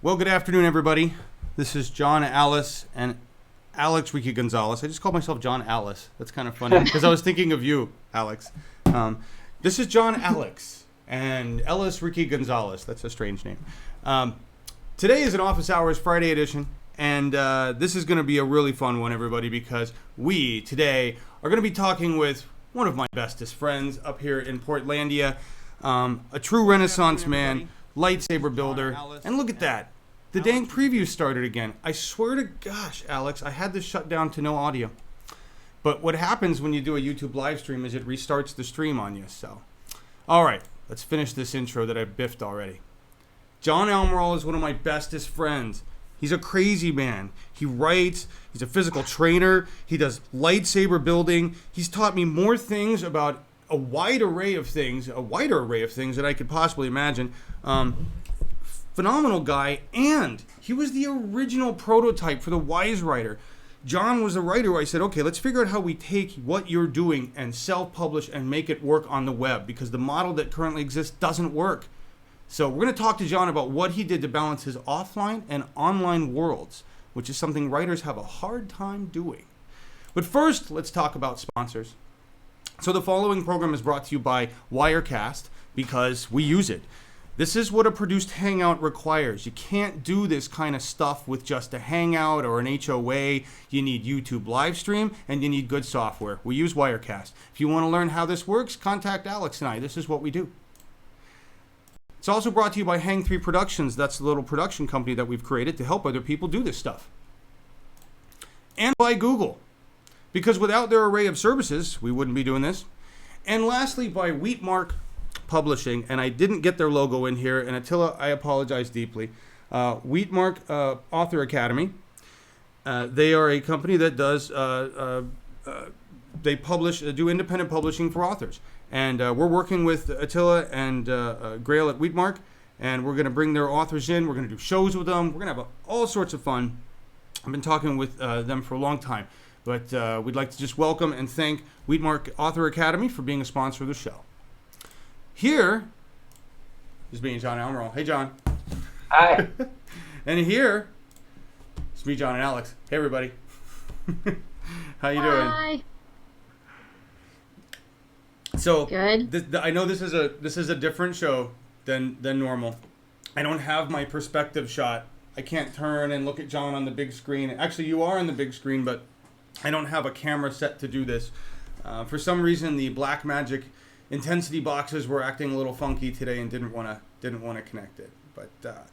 Well, good afternoon, everybody. This is John Ellis and Alex Ricky Gonzalez. I just called myself John Ellis. That's kind of funny because I was thinking of you, Alex. This is John Alex and Ellis Ricky Gonzalez. That's a strange name. Today is an Office Hours Friday edition, and this is going to be a really fun one, everybody, because we today are going to be talking with one of my bestest friends up here in Portlandia, a true Renaissance man, lightsaber builder, and look at that. The dang preview started again. I swear to gosh, Alex, I had this shut down to no audio. But what happens when you do a YouTube live stream is it restarts the stream on you. So, all right, let's finish this intro that I biffed already. John Elmirall is one of my bestest friends. He's a crazy man. He writes. He's a physical trainer. He does lightsaber building. He's taught me more things about a wider array of things than I could possibly imagine. Phenomenal guy, and he was the original prototype for the Wise writer. John was a writer who I said, okay, let's figure out how we take what you're doing and self-publish and make it work on the web, because the model that currently exists doesn't work. So we're going to talk to John about what he did to balance his offline and online worlds, which is something writers have a hard time doing. But first, let's talk about sponsors. So the following program is brought to you by Wirecast because we use it. This is what a produced hangout requires. You can't do this kind of stuff with just a hangout or an HOA. You need YouTube live stream and you need good software. We use Wirecast. If you want to learn how this works, contact Alex and I. This is what we do. It's also brought to you by Hang 3 Productions. That's the little production company that we've created to help other people do this stuff. And by Google, because without their array of services, we wouldn't be doing this. And lastly, by Wheatmark Publishing, and I didn't get their logo in here, and Attila, I apologize deeply. Wheatmark Author Academy. They are a company that does they do independent publishing for authors, and we're working with Attila and Grail at Wheatmark, and we're going to bring their authors in. We're going to do shows with them. We're going to have all sorts of fun. I've been talking with them for a long time, but we'd like to just welcome and thank Wheatmark Author Academy for being a sponsor of the show. Here is me and John Elmirall. Hey, John. Hi. And here it's me, John, and Alex. Hey, everybody. How you doing? Hi. So Good. I know this is a different show than normal. I don't have my perspective shot. I can't turn and look at John on the big screen. Actually, you are on the big screen, but I don't have a camera set to do this. For some reason, the Blackmagic intensity boxes were acting a little funky today and didn't want to connect it. But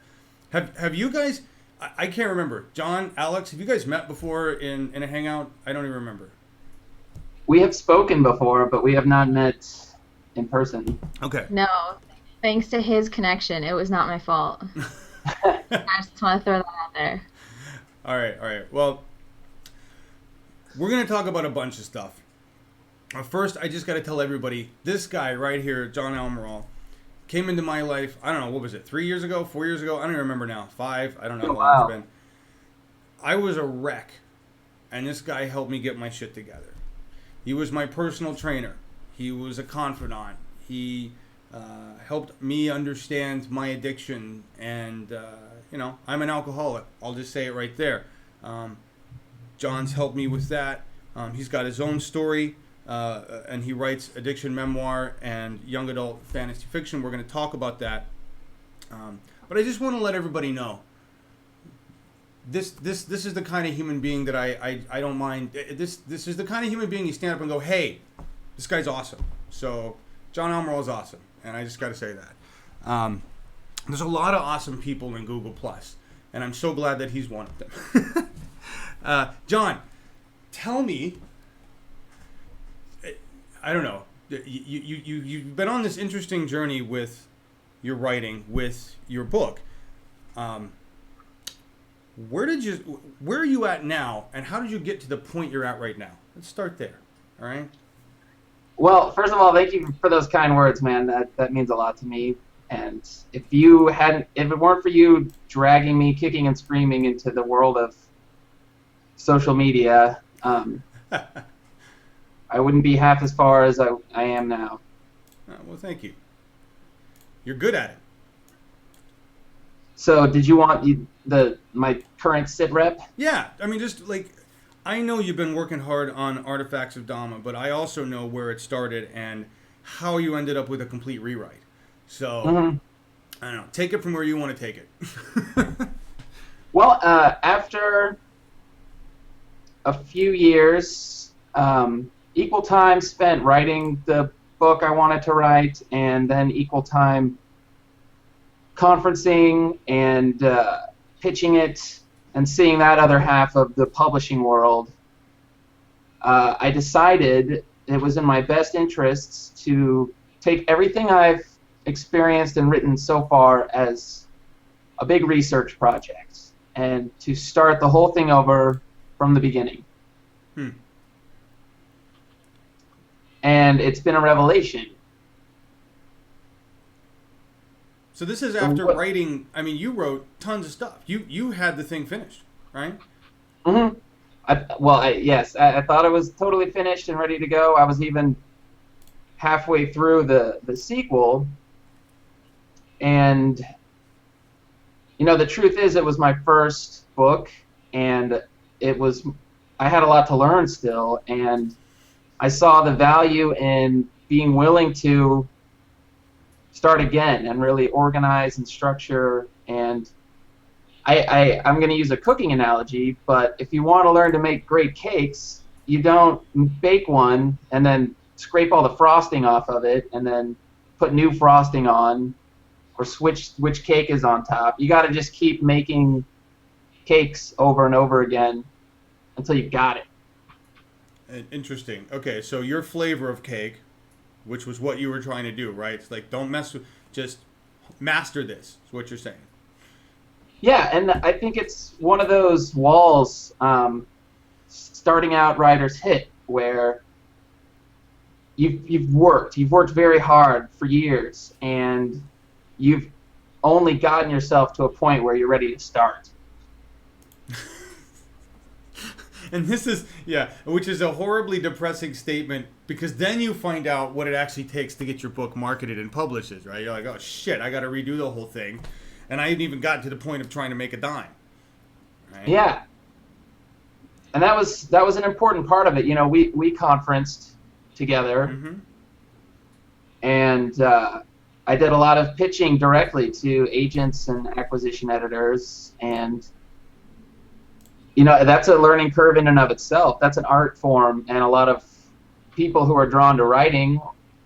have you guys? I can't remember. John, Alex, have you guys met before in a hangout? I don't even remember. We have spoken before, but we have not met in person. Okay. No, thanks to his connection, it was not my fault. I just want to throw that out there. All right. Well, we're going to talk about a bunch of stuff. First, I just got to tell everybody, this guy right here, John Elmirall, came into my life, I don't know, what was it, 3 years ago, 4 years ago? I don't even remember now. 5, I don't know how long it's been. I was a wreck, and this guy helped me get my shit together. He was my personal trainer. He was a confidant. He helped me understand my addiction, and, I'm an alcoholic. I'll just say it right there. John's helped me with that. He's got his own story. And he writes addiction memoir and young adult fantasy fiction. We're going to talk about that. But I just want to let everybody know this is the kind of human being that I don't mind. This is the kind of human being you stand up and go, hey, this guy's awesome. So John Elmirall is awesome, and I just got to say that. There's a lot of awesome people in Google Plus, and I'm so glad that he's one of them. John, tell me. I don't know. You've been on this interesting journey with your writing, with your book. Where are you at now, and how did you get to the point you're at right now? Let's start there. All right. Well, first of all, thank you for those kind words, man. That means a lot to me. And if it weren't for you dragging me, kicking and screaming into the world of social media, I wouldn't be half as far as I am now. Well, thank you. You're good at it. So did you want my current sit rep? Yeah, I mean, just like, I know you've been working hard on Artifacts of Dama, but I also know where it started and how you ended up with a complete rewrite. So, Hmm. I don't know. Take it from where you want to take it. Well, after a few years, equal time spent writing the book I wanted to write, and then equal time conferencing and pitching it and seeing that other half of the publishing world, I decided it was in my best interests to take everything I've experienced and written so far as a big research project and to start the whole thing over from the beginning. Hmm. And it's been a revelation. So this is after writing. I mean, you wrote tons of stuff. You had the thing finished, right? Mm-hmm. Yes, I thought it was totally finished and ready to go. I was even halfway through the sequel, and the truth is, it was my first book, and I had a lot to learn still, and I saw the value in being willing to start again and really organize and structure. And I'm going to use a cooking analogy, but if you want to learn to make great cakes, you don't bake one and then scrape all the frosting off of it and then put new frosting on or switch which cake is on top. You got to just keep making cakes over and over again until you got it. Interesting. Okay, so your flavor of cake, which was what you were trying to do, right? It's like, don't mess with, just master this, is what you're saying. Yeah, and I think it's one of those walls starting out writers hit where you've worked very hard for years, and you've only gotten yourself to a point where you're ready to start. And this is, which is a horribly depressing statement, because then you find out what it actually takes to get your book marketed and published, right? You're like, oh shit, I got to redo the whole thing. And I hadn't even gotten to the point of trying to make a dime. Right? Yeah. And that was an important part of it. We conferenced together, Mm-hmm. and I did a lot of pitching directly to agents and acquisition editors, and that's a learning curve in and of itself. That's an art form, and a lot of people who are drawn to writing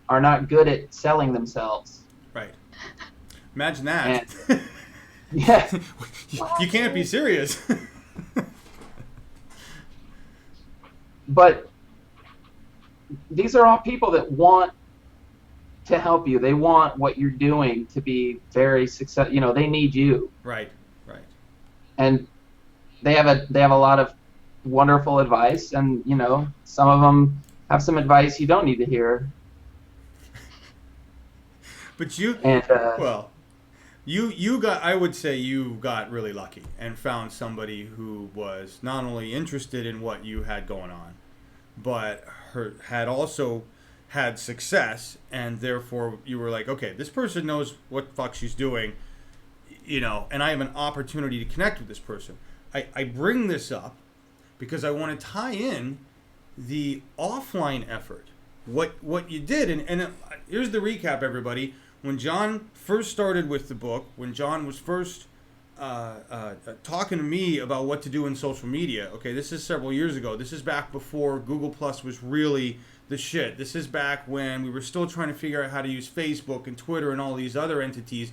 are not good at selling themselves. Right. Imagine that. And, yeah. You can't be serious. But these are all people that want to help you. They want what you're doing to be very successful. They need you. Right. And they have a lot of wonderful advice, and some of them have some advice you don't need to hear. But you I would say you got really lucky and found somebody who was not only interested in what you had going on, but had also had success, and therefore you were like, okay, this person knows what the fuck she's doing, and I have an opportunity to connect with this person. I bring this up because I want to tie in the offline effort, what you did, and here's the recap, everybody. When John first started with the book, when John was first talking to me about what to do in social media, okay, this is several years ago. This is back before Google Plus was really the shit. This is back when we were still trying to figure out how to use Facebook and Twitter and all these other entities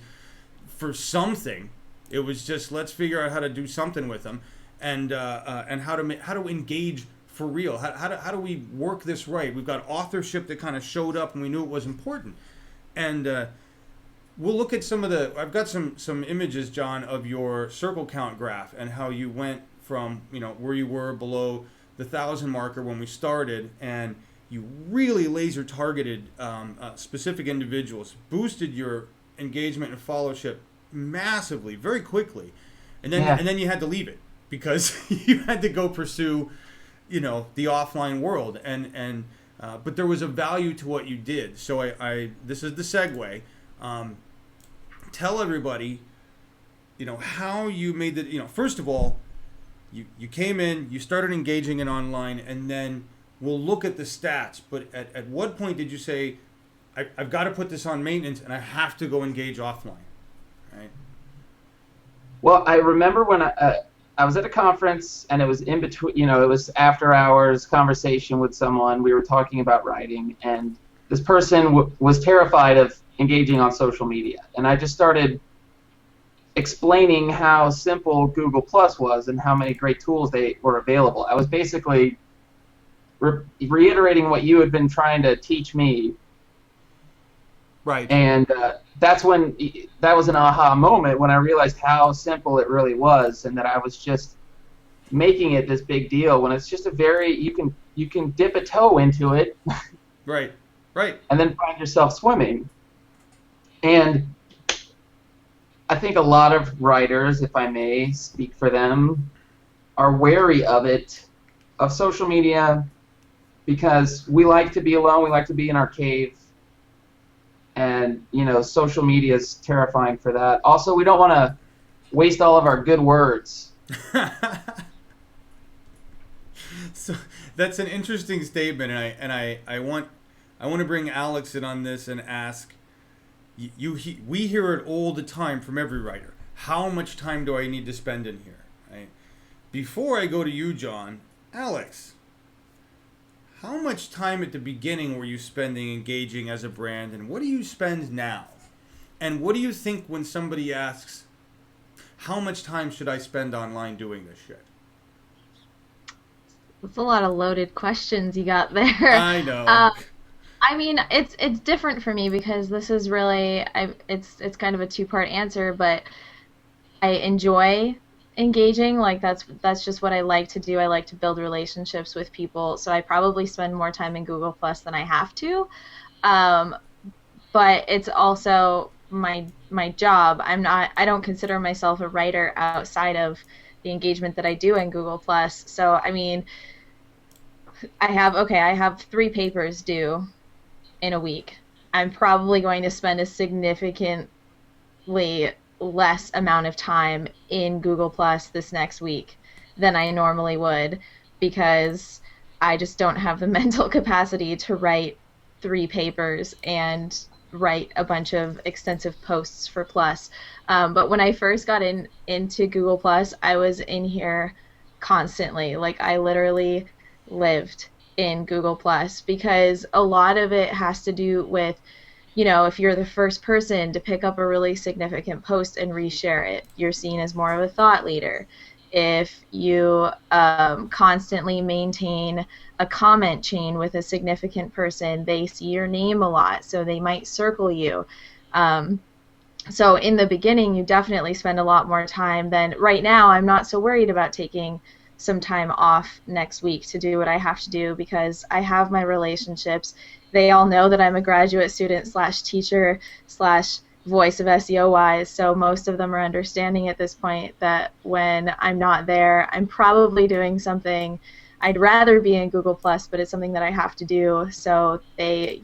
for something. It was just, let's figure out how to do something with them, and how to engage for real. How do we work this right? We've got authorship that kind of showed up, and we knew it was important. And we'll look at I've got some images, John, of your circle count graph and how you went from, where you were below the 1,000 marker when we started, and you really laser targeted specific individuals, boosted your engagement and followership massively, very quickly. And then you had to leave it because you had to go pursue, the offline world. But there was a value to what you did. So this is the segue. Tell everybody how you made first of all, you came in, you started engaging in online, and then we'll look at the stats. But at what point did you say, I've got to put this on maintenance and I have to go engage offline, right? Well, I remember when I was at a conference, and it was in between, it was after hours conversation with someone. We were talking about writing, and this person was terrified of engaging on social media. And I just started explaining how simple Google Plus was and how many great tools they were available. I was basically reiterating what you had been trying to teach me. Right. And that was an aha moment when I realized how simple it really was, and that I was just making it this big deal when it's just you can dip a toe into it. Right. And then find yourself swimming. And I think a lot of writers, if I may speak for them, are wary of social media, because we like to be alone, we like to be in our cave. And, social media is terrifying for that. Also, we don't want to waste all of our good words. So that's an interesting statement, and I want to bring Alex in on this and ask, we hear it all the time from every writer. How much time do I need to spend in here? Right? Before I go to you, John, Alex, how much time at the beginning were you spending engaging as a brand, and what do you spend now? And what do you think when somebody asks, how much time should I spend online doing this shit? That's a lot of loaded questions you got there. I know. I mean, it's different for me because this is really it's kind of a two-part answer, but I enjoy engaging. Like that's just what I like to do. I like to build relationships with people, so I probably spend more time in Google Plus than I have to. But it's also my job. I don't consider myself a writer outside of the engagement that I do in Google Plus. So I mean, I have 3 papers due in a week. I'm probably going to spend a significantly less amount of time in Google Plus this next week than I normally would, because I just don't have the mental capacity to write 3 papers and write a bunch of extensive posts for Plus. But when I first got into Google Plus, I was in here constantly. Like, I literally lived in Google Plus, because a lot of it has to do with, if you're the first person to pick up a really significant post and reshare it, you're seen as more of a thought leader. If you constantly maintain a comment chain with a significant person, they see your name a lot, so they might circle you. So in the beginning, you definitely spend a lot more time than right now. I'm not so worried about taking some time off next week to do what I have to do, because I have my relationships. They all know that I'm a graduate student / teacher / voice of SEOWiSE, so most of them are understanding at this point that when I'm not there, I'm probably doing something. I'd rather be in Google Plus, but it's something that I have to do, so they,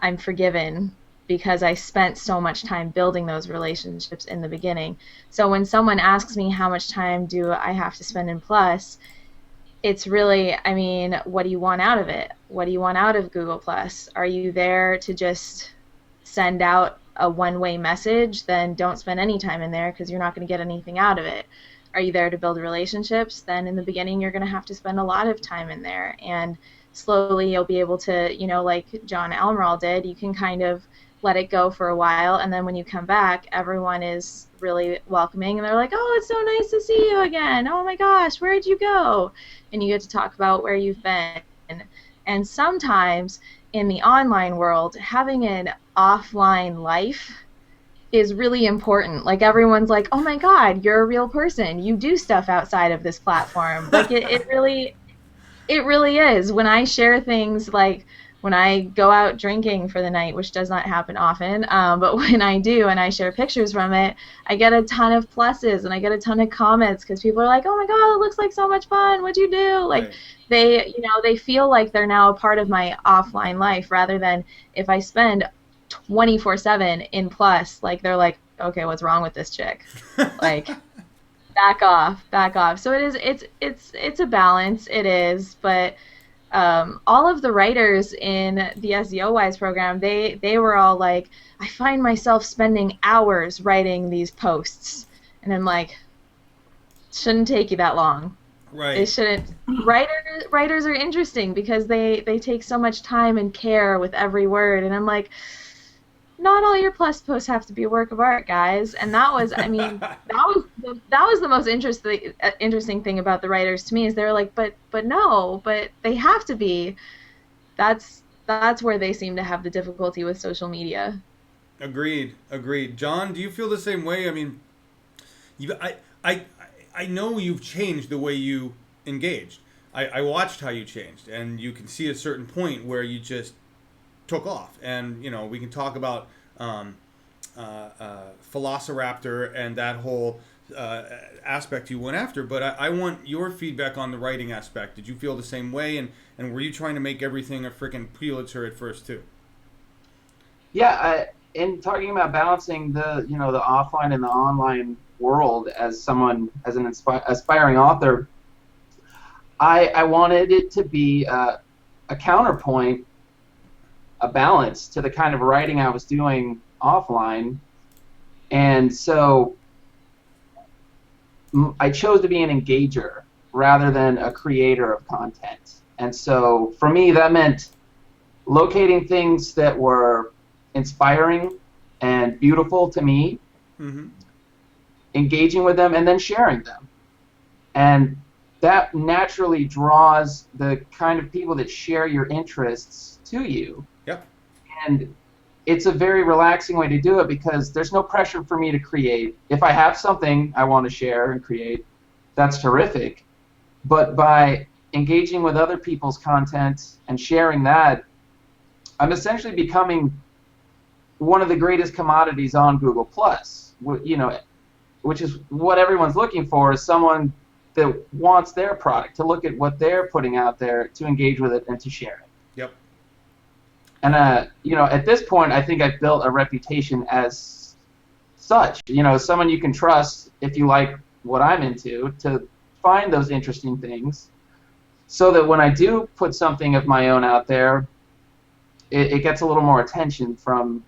I'm forgiven because I spent so much time building those relationships in the beginning. So when someone asks me how much time do I have to spend in Plus, it's really, what do you want out of it? What do you want out of Google Plus? Are you there to just send out a one-way message? Then don't spend any time in there, because you're not going to get anything out of it. Are you there to build relationships? Then in the beginning, you're going to have to spend a lot of time in there. And slowly you'll be able to, like John Elmirall did, you can kind of let it go for a while, and then when you come back, everyone is really welcoming, and they're like, oh, it's so nice to see you again. Oh my gosh, where'd you go? And you get to talk about where you've been. And sometimes in the online world, having an offline life is really important. Like, everyone's like, oh my God, you're a real person. You do stuff outside of this platform. Like, it really is. When I share things, like when I go out drinking for the night, which does not happen often, but when I do and I share pictures from it, I get a ton of pluses and I get a ton of comments, because people are like, oh my God, it looks like so much fun. What'd you do? Like, right. They feel like they're now a part of my offline life, rather than if I spend 24/7 in Plus, like, they're like, okay, what's wrong with this chick? Like, back off, back off. So it's a balance. It is, but all of the writers in the SEOWiSE program, they were all like, I find myself spending hours writing these posts, and I'm like, shouldn't take you that long. Right. It shouldn't. Writers are interesting because they take so much time and care with every word, and I'm like, not all your plus posts have to be a work of art, guys. And that was, I mean, that was the most interesting thing about the writers to me, is they were like, but no, but they have to be. That's where they seem to have the difficulty with social media. Agreed. John, do you feel the same way? I mean, I know you've changed the way you engaged. I watched how you changed, and you can see a certain point where you just took off. And, you know, we can talk about Velociraptor and that whole aspect you went after, but I want your feedback on the writing aspect. Did you feel the same way, and were you trying to make everything a freaking Pulitzer at first too? Yeah, in talking about balancing the offline and the online world, as an aspiring author, I wanted it to be a counterpoint, a balance to the kind of writing I was doing offline. And so I chose to be an engager rather than a creator of content. And so for me, that meant locating things that were inspiring and beautiful to me, mm-hmm. engaging with them, and then sharing them. And that naturally draws the kind of people that share your interests to you. Yep. And it's a very relaxing way to do it because there's no pressure for me to create. If I have something I want to share and create, that's terrific. But by engaging with other people's content and sharing that, I'm essentially becoming one of the greatest commodities on Google+. Which is what everyone's looking for, is someone that wants their product, to look at what they're putting out there, to engage with it, and to share it. Yep. And at this point, I think I've built a reputation as such. Someone you can trust if you like what I'm into, to find those interesting things, so that when I do put something of my own out there, it gets a little more attention from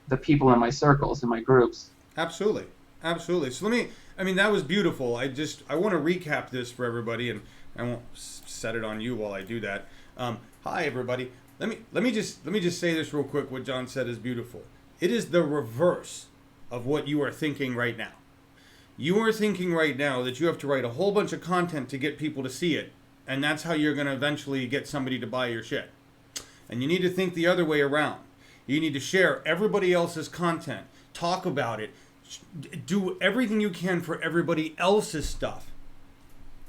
the people in my circles, in my groups. Absolutely. So that was beautiful. I want to recap this for everybody, and I won't set it on you while I do that. Hi everybody. Let me just say this real quick. What John said is beautiful. It is the reverse of what you are thinking right now. You are thinking right now that you have to write a whole bunch of content to get people to see it, and that's how you're going to eventually get somebody to buy your shit. And you need to think the other way around. You need to share everybody else's content, talk about it, do everything you can for everybody else's stuff.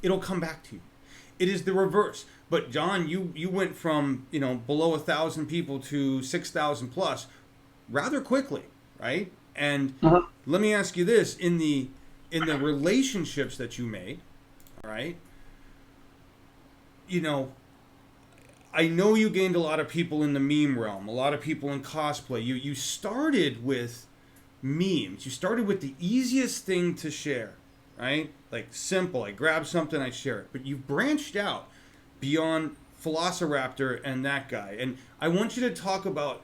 It'll come back to you. It is the reverse. But John, you went from below 1,000 people to 6,000 plus rather quickly, right? And let me ask you this: in the relationships that you made, all right? I know you gained a lot of people in the meme realm, a lot of people in cosplay. You started with memes. You started with the easiest thing to share, right? Like simple. I grab something, I share it. But you've branched out beyond Velociraptor and that guy. And I want you to talk about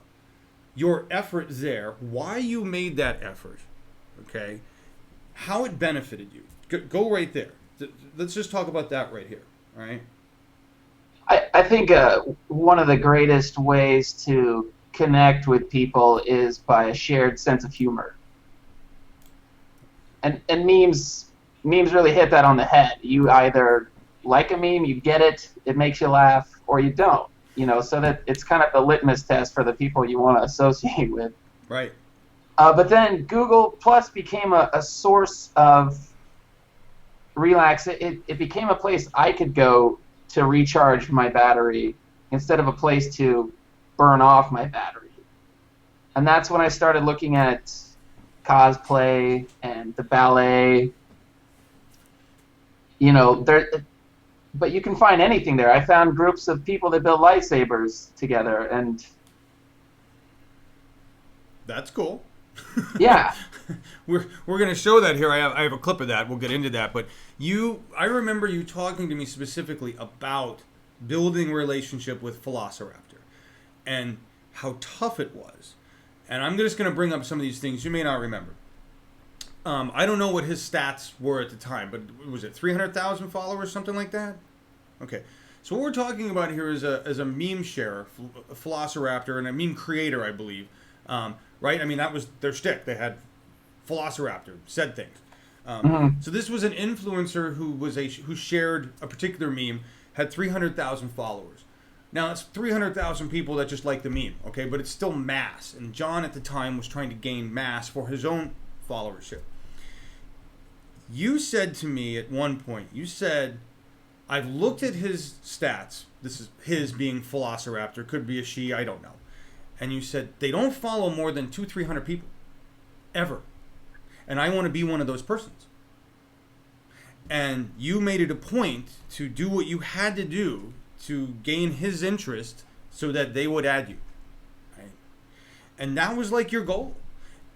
your effort there, why you made that effort, okay? How it benefited you. Go right there. Let's just talk about that right here, all right? I think one of the greatest ways to connect with people is by a shared sense of humor. And memes really hit that on the head. You either like a meme, you get it, it makes you laugh, or you don't. So that it's kind of the litmus test for the people you want to associate with. Right. But then Google Plus became a source of relax. It became a place I could go to recharge my battery instead of a place to burn off my battery. And that's when I started looking at cosplay and the ballet. But you can find anything there. I found groups of people that build lightsabers together, and that's cool. Yeah. We're gonna show that here. I have a clip of that. We'll get into that. But I remember you talking to me specifically about building a relationship with Velociraptor and how tough it was. And I'm just gonna bring up some of these things you may not remember. I don't know what his stats were at the time, but was it 300,000 followers, something like that? Okay. So what we're talking about here is a meme sharer, a Velociraptor, and a meme creator, I believe. Right? I mean, that was their shtick. They had Velociraptor, said things. So this was an influencer who shared a particular meme, had 300,000 followers. Now, it's 300,000 people that just like the meme, okay? But it's still mass. And John at the time was trying to gain mass for his own followership. You said to me at one point, you said, I've looked at his stats. This is his being Velociraptor. Could be a she, I don't know. And you said, they don't follow more than 200-300 people. Ever. And I want to be one of those persons. And you made it a point to do what you had to do to gain his interest so that they would add you. Right? And that was like your goal.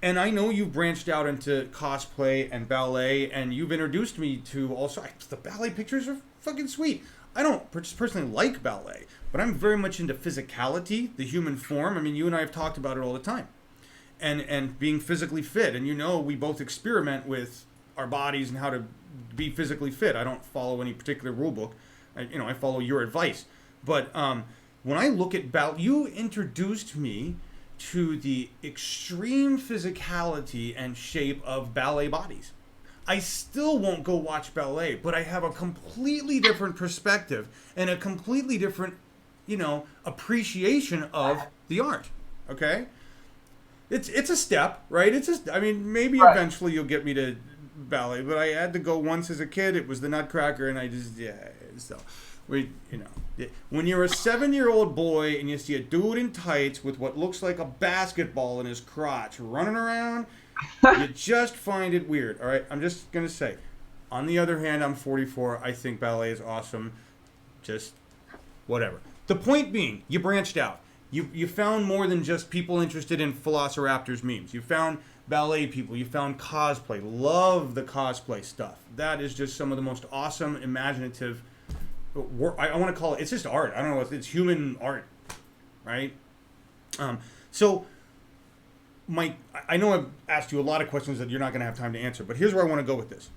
And I know you've branched out into cosplay and ballet, and you've introduced me to also, the ballet pictures are fucking sweet. I don't personally like ballet, but I'm very much into physicality, the human form. I mean, you and I have talked about it all the time. And being physically fit. And we both experiment with our bodies and how to be physically fit. I don't follow any particular rule book. I follow your advice. But when I look at ballet, you introduced me to the extreme physicality and shape of ballet bodies. I still won't go watch ballet, but I have a completely different perspective and a completely different, appreciation of the art. Okay? It's a step, right? Maybe eventually you'll get me to ballet, but I had to go once as a kid. It was the Nutcracker, and I just, so when you're a 7-year-old boy and you see a dude in tights with what looks like a basketball in his crotch running around, you just find it weird. All right, I'm just gonna say. On the other hand, I'm 44. I think ballet is awesome. Just whatever. The point being, you branched out. You found more than just people interested in Velociraptor's memes. You found ballet people. You found cosplay. Love the cosplay stuff. That is just some of the most awesome, imaginative. I want to call it. It's just art. I don't know. It's human art, right? So, Mike, I know I've asked you a lot of questions that you're not going to have time to answer, but here's where I want to go with this.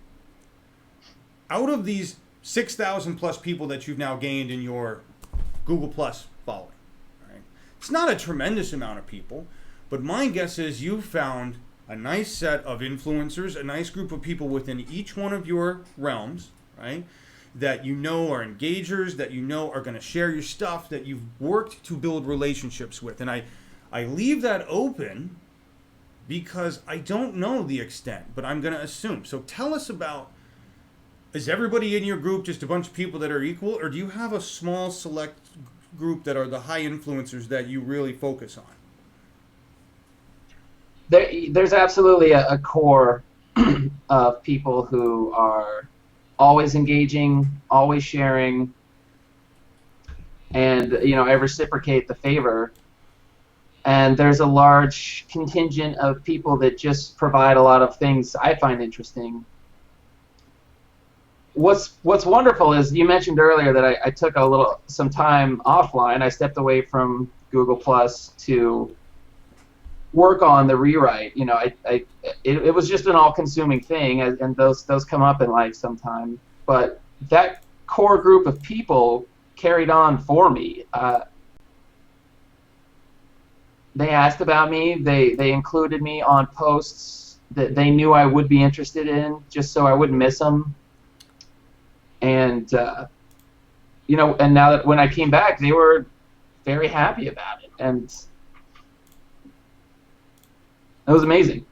Out of these 6,000 plus people that you've now gained in your Google Plus following, right? It's not a tremendous amount of people, but my guess is you've found a nice set of influencers, a nice group of people within each one of your realms, right? That are engagers, that are going to share your stuff, that you've worked to build relationships with. And I leave that open because I don't know the extent, but I'm going to assume. So tell us about, is everybody in your group just a bunch of people that are equal, or do you have a small select group that are the high influencers that you really focus on? There's absolutely a core of people who are always engaging, always sharing, and I reciprocate the favor. And there's a large contingent of people that just provide a lot of things I find interesting. What's wonderful is you mentioned earlier that I took some time offline. I stepped away from Google Plus to work on the rewrite. It was just an all-consuming thing, and those come up in life sometime. But that core group of people carried on for me. They asked about me. They included me on posts that they knew I would be interested in, just so I wouldn't miss them. And and now that when I came back, they were very happy about it, and it was amazing.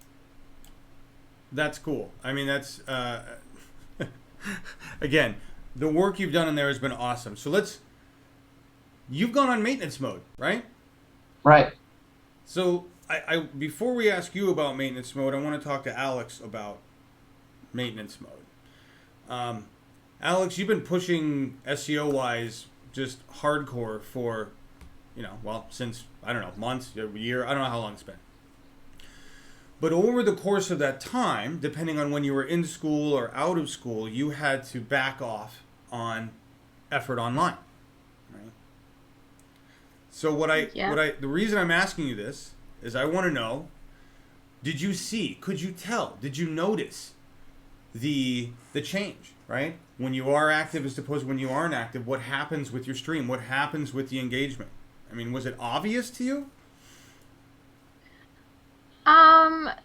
That's cool. I mean, that's again, the work you've done in there has been awesome. So you've gone on maintenance mode, right? Right. So I before we ask you about maintenance mode, I want to talk to Alex about maintenance mode. Alex, you've been pushing SEOWiSE just hardcore for, since, I don't know, months, a year, I don't know how long it's been. But over the course of that time, depending on when you were in school or out of school, you had to back off on effort online, right? So the reason I'm asking you this is I want to know, could you tell, did you notice the change, right? When you are active as opposed to when you aren't active, what happens with your stream? What happens with the engagement? I mean, was it obvious to you?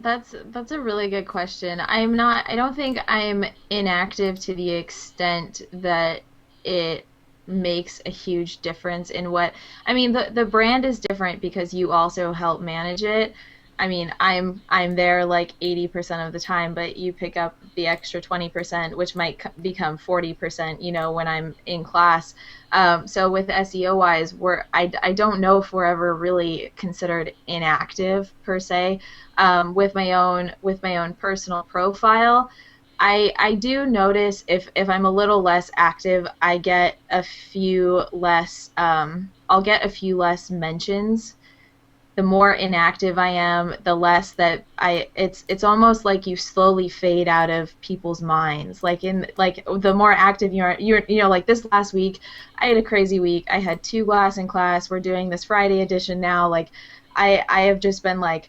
That's a really good question. I don't think I'm inactive to the extent that it makes a huge difference in I mean, the brand is different because you also help manage it. I mean, I'm there like 80% of the time, but you pick up the extra 20%, which might become 40%, when I'm in class. So with SEOWiSE, I don't know if we're ever really considered inactive per se. With my own personal profile, I do notice if I'm a little less active, I get a few less. I'll get a few less mentions. The more inactive I am, the less that it's almost like you slowly fade out of people's minds. Like the more active you're like this last week, I had a crazy week. I had 2 glass in class. We're doing this Friday edition now. Like I have just been like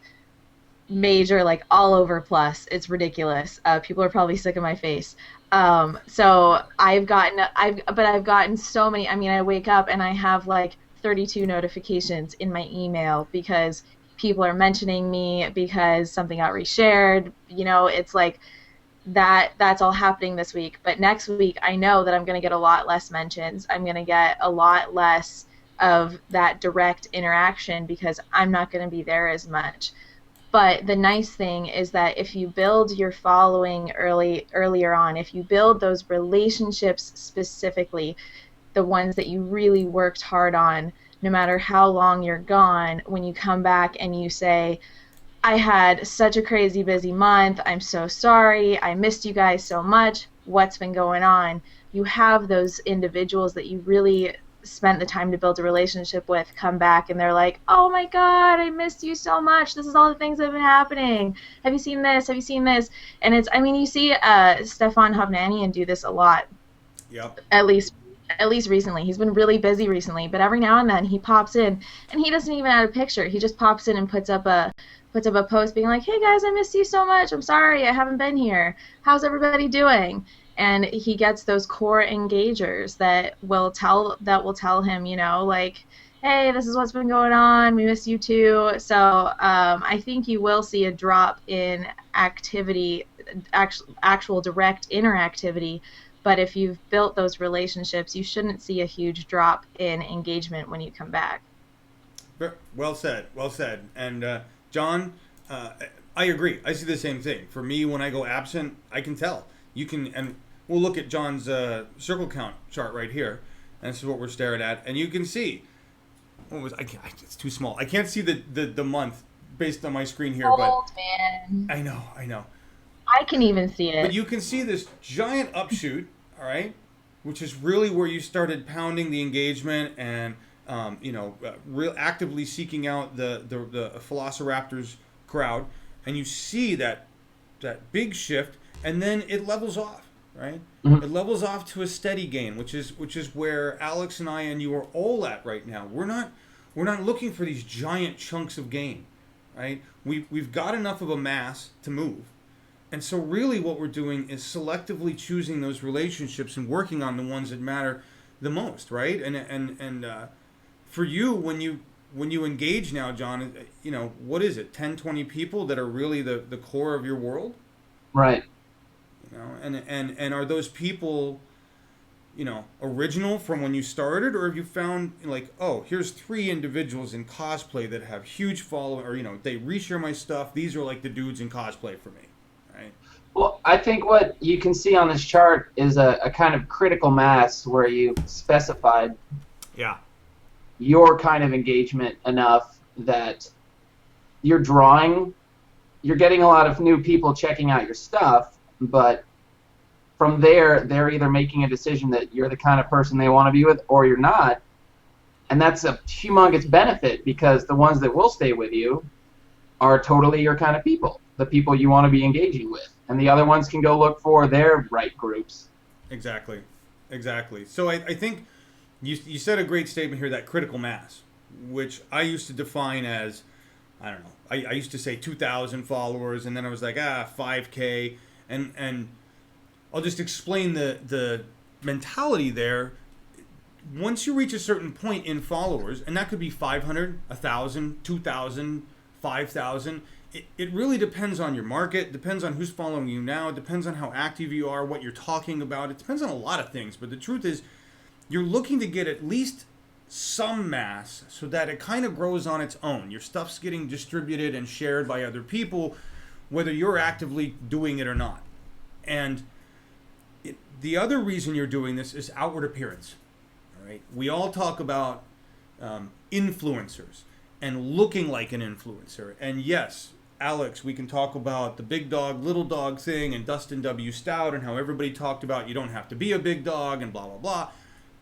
major, like all over plus. It's ridiculous. People are probably sick of my face. So I've gotten so many. I mean, I wake up and I have like 32 notifications in my email because people are mentioning me, because something got reshared. It's like that's all happening this week. But next week, I know that I'm going to get a lot less mentions. I'm going to get a lot less of that direct interaction because I'm not going to be there as much. But the nice thing is that if you build your following earlier on, if you build those relationships specifically, the ones that you really worked hard on, no matter how long you're gone, when you come back and you say, I had such a crazy busy month, I'm so sorry, I missed you guys so much, what's been going on? You have those individuals that you really spent the time to build a relationship with come back and they're like, oh my god, I missed you so much, this is all the things that have been happening, have you seen this, and you see Stefan Hovnanian do this a lot. Yep. At least recently. He's been really busy recently, but every now and then he pops in and he doesn't even add a picture. He just pops in and puts up a post being like, hey guys, I missed you so much, I'm sorry I haven't been here, how's everybody doing? And he gets those core engagers that will tell him, like, hey, this is what's been going on, we miss you too. So I think you will see a drop in activity, actual direct interactivity. But if you've built those relationships, you shouldn't see a huge drop in engagement when you come back. Well said. And John, I agree. I see the same thing. For me, when I go absent, I can tell. And we'll look at John's circle count chart right here. And this is what we're staring at. And you can see, it's too small. I can't see the month based on my screen here. Man. I know. I can even see it. But you can see this giant upshoot, all right, which is really where you started pounding the engagement and, real actively seeking out the Velociraptors crowd, and you see that big shift, and then it levels off, right? Mm-hmm. It levels off to a steady gain, which is where Alex and I and you are all at right now. We're not looking for these giant chunks of gain, right? We've got enough of a mass to move. And so really what we're doing is selectively choosing those relationships and working on the ones that matter the most, right? And for you, when you engage now, John, what is it, 10, 20 people that are really the core of your world? Right. And are those people, original from when you started, or have you found like, oh, here's 3 individuals in cosplay that have huge following, or, they reshare my stuff. These are like the dudes in cosplay for me. Right. Well, I think what you can see on this chart is a kind of critical mass where you specified your kind of engagement enough that you're getting a lot of new people checking out your stuff, but from there, they're either making a decision that you're the kind of person they want to be with or you're not, and that's a humongous benefit because the ones that will stay with you are totally your kind of people, the people you want to be engaging with. And the other ones can go look for their right groups. Exactly. So I think you said a great statement here, that critical mass, which I used to define as, I don't know, I used to say 2,000 followers, and then I was like, 5K. And I'll just explain the mentality there. Once you reach a certain point in followers, and that could be 500, 1,000, 2,000, 5,000, it really depends on your market, depends on who's following you now, it depends on how active you are, what you're talking about. It depends on a lot of things, but the truth is you're looking to get at least some mass so that it kind of grows on its own. Your stuff's getting distributed and shared by other people, whether you're actively doing it or not. And the other reason you're doing this is outward appearance. All right? We all talk about influencers and looking like an influencer. And yes, Alex, we can talk about the big dog, little dog thing and Dustin W. Stout and how everybody talked about you don't have to be a big dog and blah, blah, blah.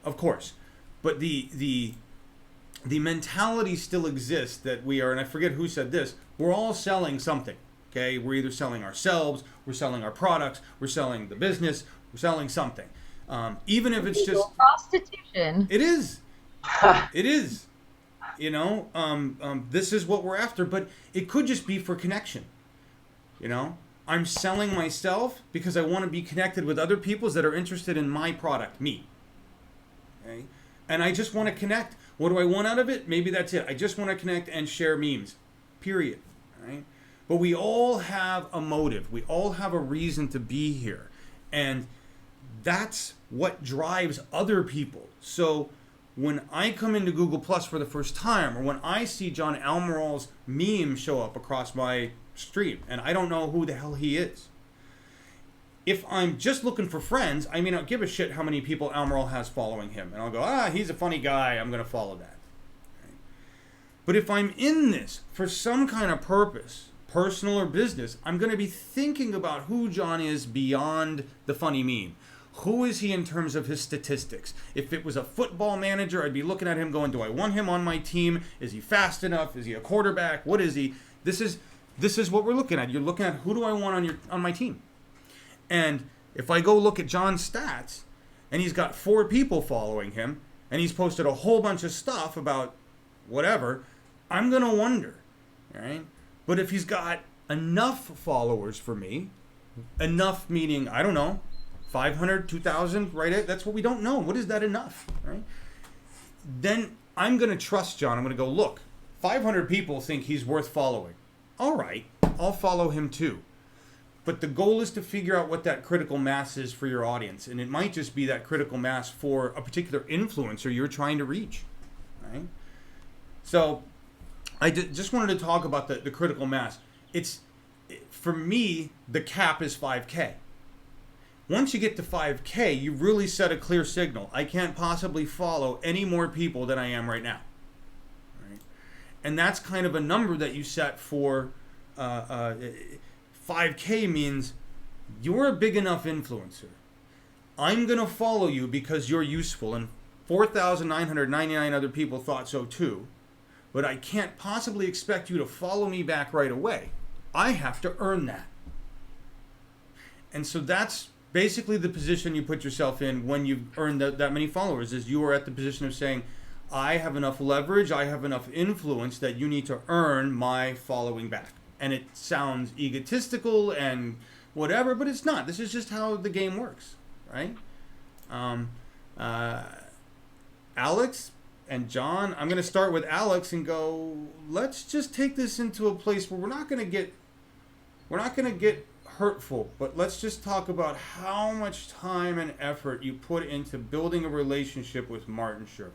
Of course. But the mentality still exists that we are, and I forget who said this, we're all selling something. Okay? We're either selling ourselves, we're selling our products, we're selling the business, we're selling something. Even if it's just prostitution. It is. It is. You know, this is what we're after, but it could just be for connection. You know, I'm selling myself because I want to be connected with other people that are interested in my product, me. Okay? And I just want to connect. What do I want out of it? Maybe that's it. I just want to connect and share memes. Period. Right? But we all have a motive. We all have a reason to be here. And that's what drives other people. So when I come into Google Plus for the first time, or when I see John Elmirall's meme show up across my stream, and I don't know who the hell he is, if I'm just looking for friends, I may not give a shit how many people Almirall has following him. And I'll go, he's a funny guy, I'm going to follow that. Right? But if I'm in this for some kind of purpose, personal or business, I'm going to be thinking about who John is beyond the funny meme. Who is he in terms of his statistics? If it was a football manager, I'd be looking at him going, do I want him on my team? Is he fast enough? Is he a quarterback? What is he? This is what we're looking at. You're looking at who do I want on my team? And if I go look at John's stats, and he's got 4 people following him, and he's posted a whole bunch of stuff about whatever, I'm going to wonder, right? But if he's got enough followers for me, enough meaning, I don't know, 500, 2,000, right? That's what we don't know. What is that enough, right? Then I'm going to trust John. I'm going to go, look, 500 people think he's worth following. All right, I'll follow him too. But the goal is to figure out what that critical mass is for your audience. And it might just be that critical mass for a particular influencer you're trying to reach, right? So I just wanted to talk about the critical mass. For me, the cap is 5K. Once you get to 5K, you really set a clear signal. I can't possibly follow any more people than I am right now. Right? And that's kind of a number that you set for 5K means you're a big enough influencer. I'm going to follow you because you're useful. And 4,999 other people thought so too. But I can't possibly expect you to follow me back right away. I have to earn that. And so that's basically the position you put yourself in when you've earned that many followers, is you are at the position of saying, I have enough leverage, I have enough influence that you need to earn my following back. And it sounds egotistical and whatever, but it's not. This is just how the game works, right? Alex and John, I'm going to start with Alex and go, let's just take this into a place where we're not going to get hurtful, but let's just talk about how much time and effort you put into building a relationship with Martin Shervington.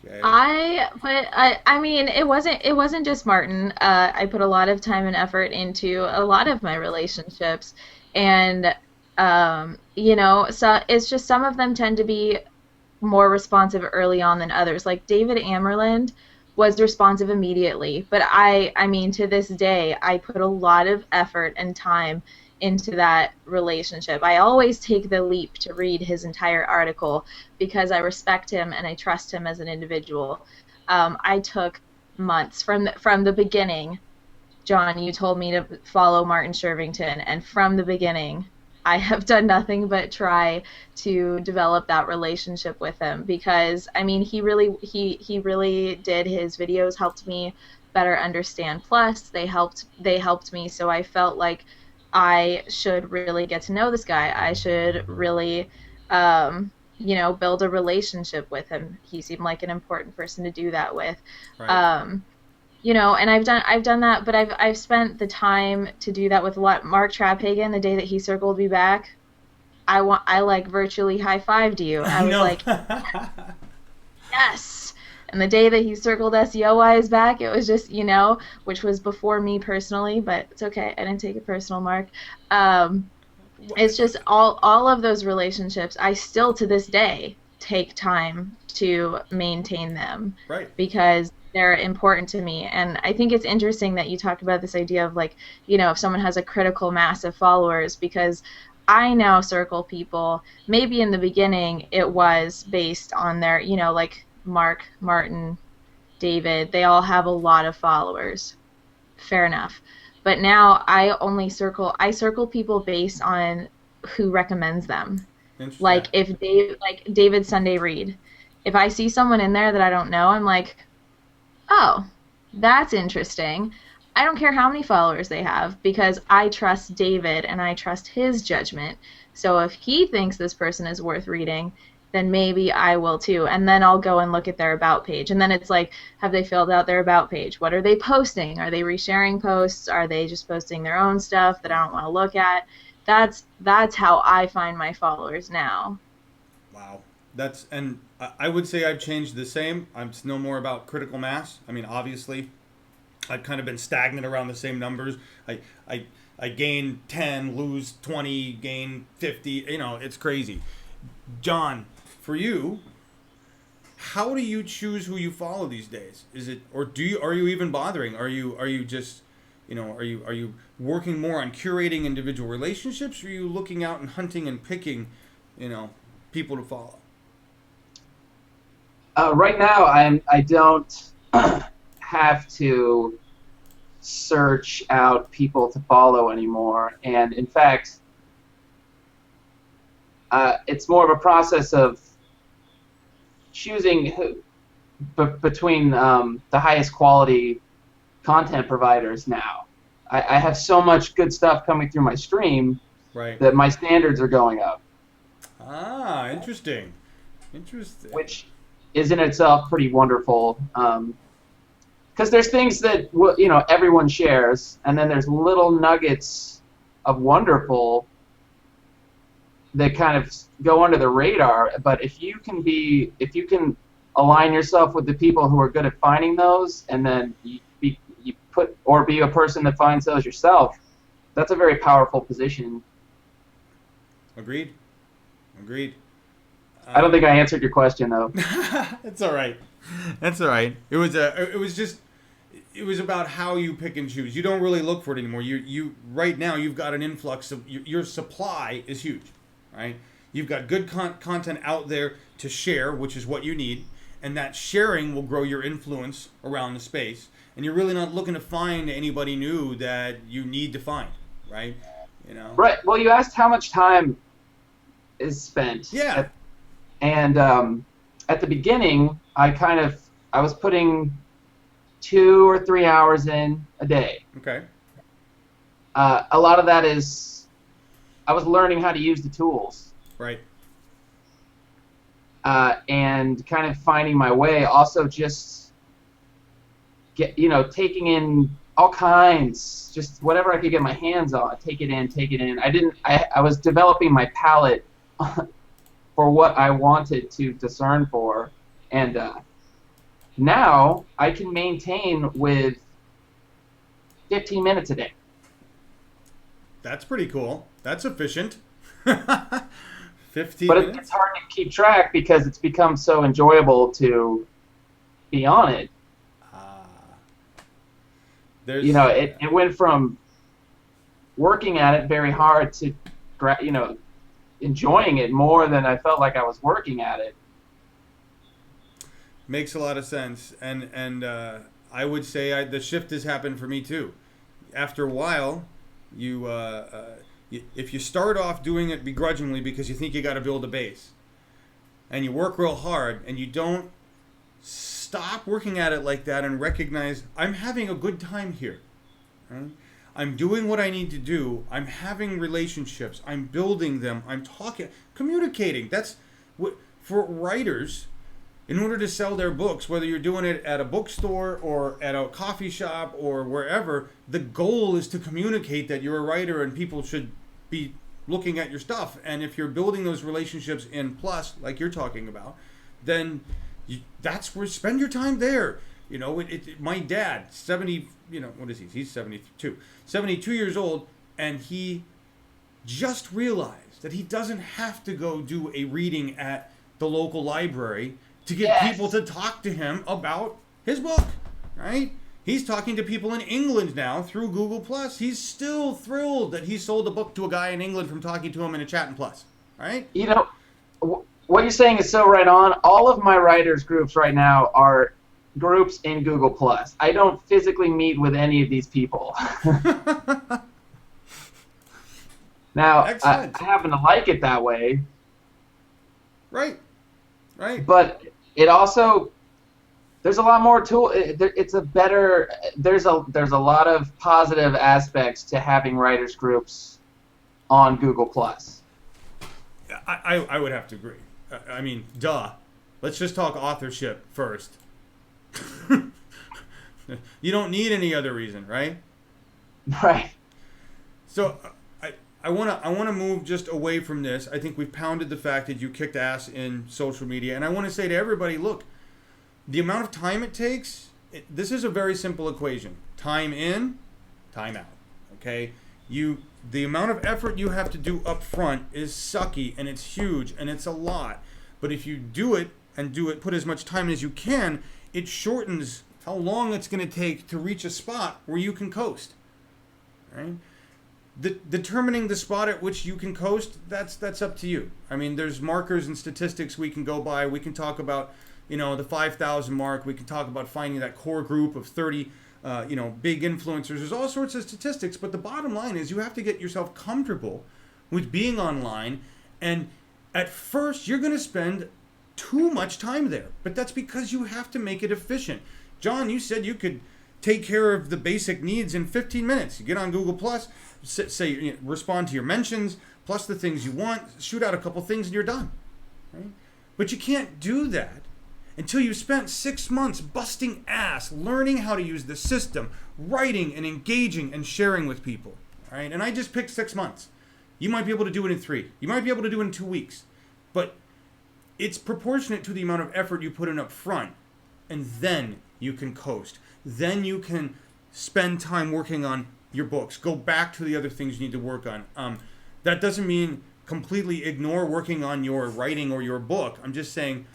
Okay. I mean, it wasn't just Martin. I put a lot of time and effort into a lot of my relationships, and so it's just some of them tend to be more responsive early on than others. Like David Amerland was responsive immediately, but I mean, to this day, I put a lot of effort and time into that relationship. I always take the leap to read his entire article because I respect him and I trust him as an individual. I took months from the beginning. John, you told me to follow Martin Shervington, and from the beginning, I have done nothing but try to develop that relationship with him, because I mean, he really did. His videos helped me better understand Plus. They helped me, so I felt like I should really get to know this guy. I should really build a relationship with him. He seemed like an important person to do that with. Right. And I've done that, but I've spent the time to do that with Mark Traphagen. The day that he circled me back, I like virtually high-fived you. I was like, yes. And the day that he circled SEOWiSE back, it was just, which was before me personally, but it's okay. I didn't take it personal, Mark. It's just all of those relationships, I still to this day take time to maintain them. Right. Because they're important to me. And I think it's interesting that you talked about this idea of like, if someone has a critical mass of followers, because I now circle people, maybe in the beginning it was based on their, like Mark, Martin, David, they all have a lot of followers. Fair enough. But now I circle people based on who recommends them. Like David Sunday Reed. If I see someone in there that I don't know, I'm like, oh, that's interesting. I don't care how many followers they have, because I trust David and I trust his judgment. So if he thinks this person is worth reading, then maybe I will too. And then I'll go and look at their about page. And then it's like, have they filled out their about page? What are they posting? Are they resharing posts? Are they just posting their own stuff that I don't want to look at? That's how I find my followers now. Wow. And I would say I've changed the same. I'm no more about critical mass. I mean, obviously, I've kind of been stagnant around the same numbers. I gain 10, lose 20, gain 50. It's crazy. John, for you, how do you choose who you follow these days? Is it, or are you even bothering? Are you just, are you working more on curating individual relationships, or are you looking out and hunting and picking, people to follow? Right now, I don't have to search out people to follow anymore, and in fact, it's more of a process of choosing between the highest quality content providers now. I have so much good stuff coming through my stream, right, that my standards are going up. Ah, interesting. Which is in itself pretty wonderful, because there's things that everyone shares, and then there's little nuggets of wonderful that kind of go under the radar. But if you can align yourself with the people who are good at finding those, and then you be a person that finds those yourself, that's a very powerful position. Agreed. I don't think I answered your question though. That's all right. It was about how you pick and choose. You don't really look for it anymore. You right now you've got an influx of your supply is huge, right? You've got good content out there to share, which is what you need, and that sharing will grow your influence around the space. And you're really not looking to find anybody new that you need to find, right? Right. Well, you asked how much time is spent. Yeah. And at the beginning, I was putting 2 or 3 hours in a day. Okay. A lot of that is I was learning how to use the tools. Right. And kind of finding my way. Also, just taking in all kinds, just whatever I could get my hands on. Take it in. I was developing my palette for what I wanted to discern for, and now I can maintain with 15 minutes a day. That's pretty cool. That's efficient. 15 but minutes? It's hard to keep track because it's become so enjoyable to be on it. It went from working at it very hard to, enjoying it more than I felt like I was working at it. Makes a lot of sense, and I would say the shift has happened for me too. After a while, if you start off doing it begrudgingly because you think you got to build a base, and you work real hard, and you don't stop working at it like that and recognize, I'm having a good time here. Right? I'm doing what I need to do. I'm having relationships. I'm building them. I'm talking, communicating. That's what, for writers, in order to sell their books, whether you're doing it at a bookstore or at a coffee shop or wherever, the goal is to communicate that you're a writer and people should be looking at your stuff. And if you're building those relationships in Plus, like you're talking about, then that's where, spend your time there. You know, my dad, 70, what is he? He's 72 years old, and he just realized that he doesn't have to go do a reading at the local library to get people to talk to him about his book, right? He's talking to people in England now through Google Plus. He's still thrilled that he sold a book to a guy in England from talking to him in a chat in Plus, right? You know, what you're saying is so right on. All of my writers groups right now are groups in Google Plus. I don't physically meet with any of these people. Now, I happen to like it that way. Right. But it also, there's a lot more tool. It's a better. There's a lot of positive aspects to having writers groups on Google Plus. I would have to agree. I mean, duh. Let's just talk authorship first. You don't need any other reason, right? Right. So I want to move just away from this. I think we've pounded the fact that you kicked ass in social media, and I want to say to everybody, look, the amount of time it takes, this is a very simple equation. Time in, time out. Okay? The amount of effort you have to do up front is sucky, and it's huge, and it's a lot. But if you do it, put as much time as you can, it shortens how long it's going to take to reach a spot where you can coast. Right? Determining the spot at which you can coast, that's up to you. I mean, there's markers and statistics we can go by. We can talk about, the 5,000 mark. We can talk about finding that core group of 30, big influencers. There's all sorts of statistics, but the bottom line is you have to get yourself comfortable with being online. And at first, you're going to spend too much time there, but that's because you have to make it efficient. John, you said you could take care of the basic needs in 15 minutes. You get on Google Plus, say respond to your mentions, plus the things you want, shoot out a couple things, and you're done. Right? But you can't do that until you've spent 6 months busting ass, learning how to use the system, writing and engaging and sharing with people. Right? And I just picked 6 months. You might be able to do it in 3. You might be able to do it in 2 weeks. But it's proportionate to the amount of effort you put in up front, and then you can coast. Then you can spend time working on your books. Go back to the other things you need to work on. That doesn't mean completely ignore working on your writing or your book. I'm just saying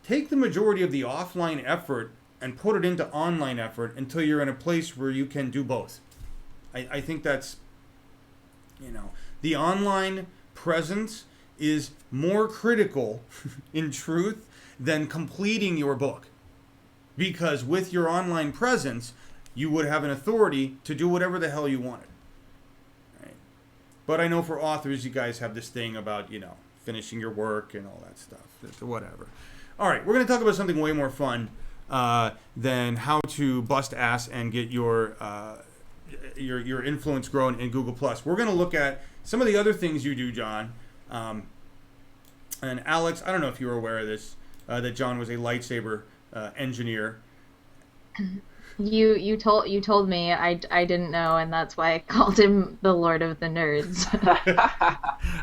take the majority of the offline effort and put it into online effort until you're in a place where you can do both. I think that's, the online presence is more critical in truth than completing your book. Because with your online presence, you would have an authority to do whatever the hell you wanted. Right? But I know for authors, you guys have this thing about, finishing your work and all that stuff. Whatever. All right, we're going to talk about something way more fun than how to bust ass and get your influence grown in Google+. We're going to look at some of the other things you do, John. And Alex, I don't know if you were aware of this, that John was a lightsaber engineer. You told me. I didn't know, and that's why I called him the Lord of the Nerds.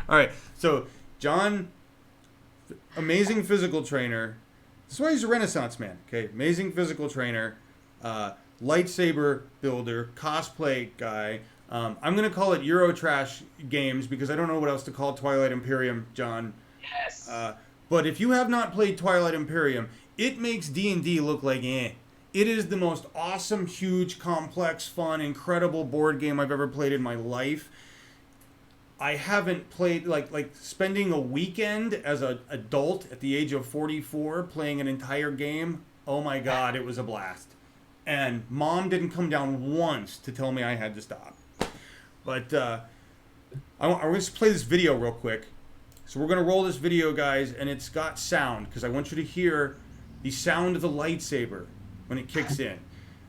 All right, so John, amazing physical trainer. That's why he's a Renaissance man. Okay, amazing physical trainer, lightsaber builder, cosplay guy. I'm gonna call it Eurotrash games because I don't know what else to call Twilight Imperium, John. Yes. But if you have not played Twilight Imperium, it makes D&D look like eh. It is the most awesome, huge, complex, fun, incredible board game I've ever played in my life. I haven't played, like spending a weekend as an adult at the age of 44 playing an entire game. Oh my God, it was a blast. And Mom didn't come down once to tell me I had to stop. But I want to play this video real quick. So we're going to roll this video, guys, and it's got sound because I want you to hear the sound of the lightsaber when it kicks in.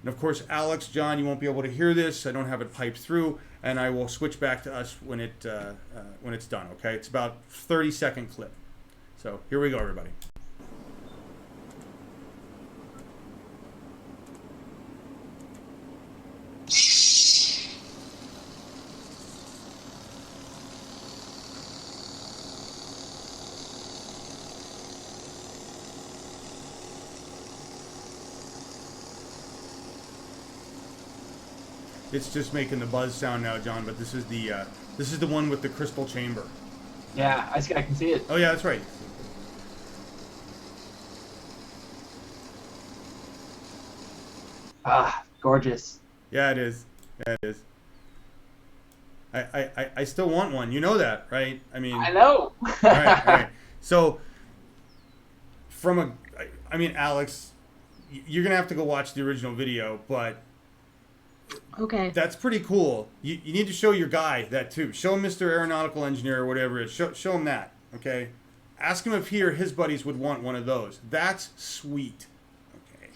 And of course, Alex, John, you won't be able to hear this. I don't have it piped through, and I will switch back to us when it's done. Okay, it's about 30-second clip. So here we go, everybody. It's just making the buzz sound now, John. But this is the one with the crystal chamber. Yeah, I can see it. Oh yeah, that's right. Ah, gorgeous. Yeah, it is. Yeah, it is. I still want one. You know that, right? I mean, I know. right. So, Alex, you're gonna have to go watch the original video, but Okay. that's pretty cool. You need to show your guy that too. Show him Mr. Aeronautical Engineer or whatever it is. Show him that. Okay. Ask him if he or his buddies would want one of those. That's sweet. Okay.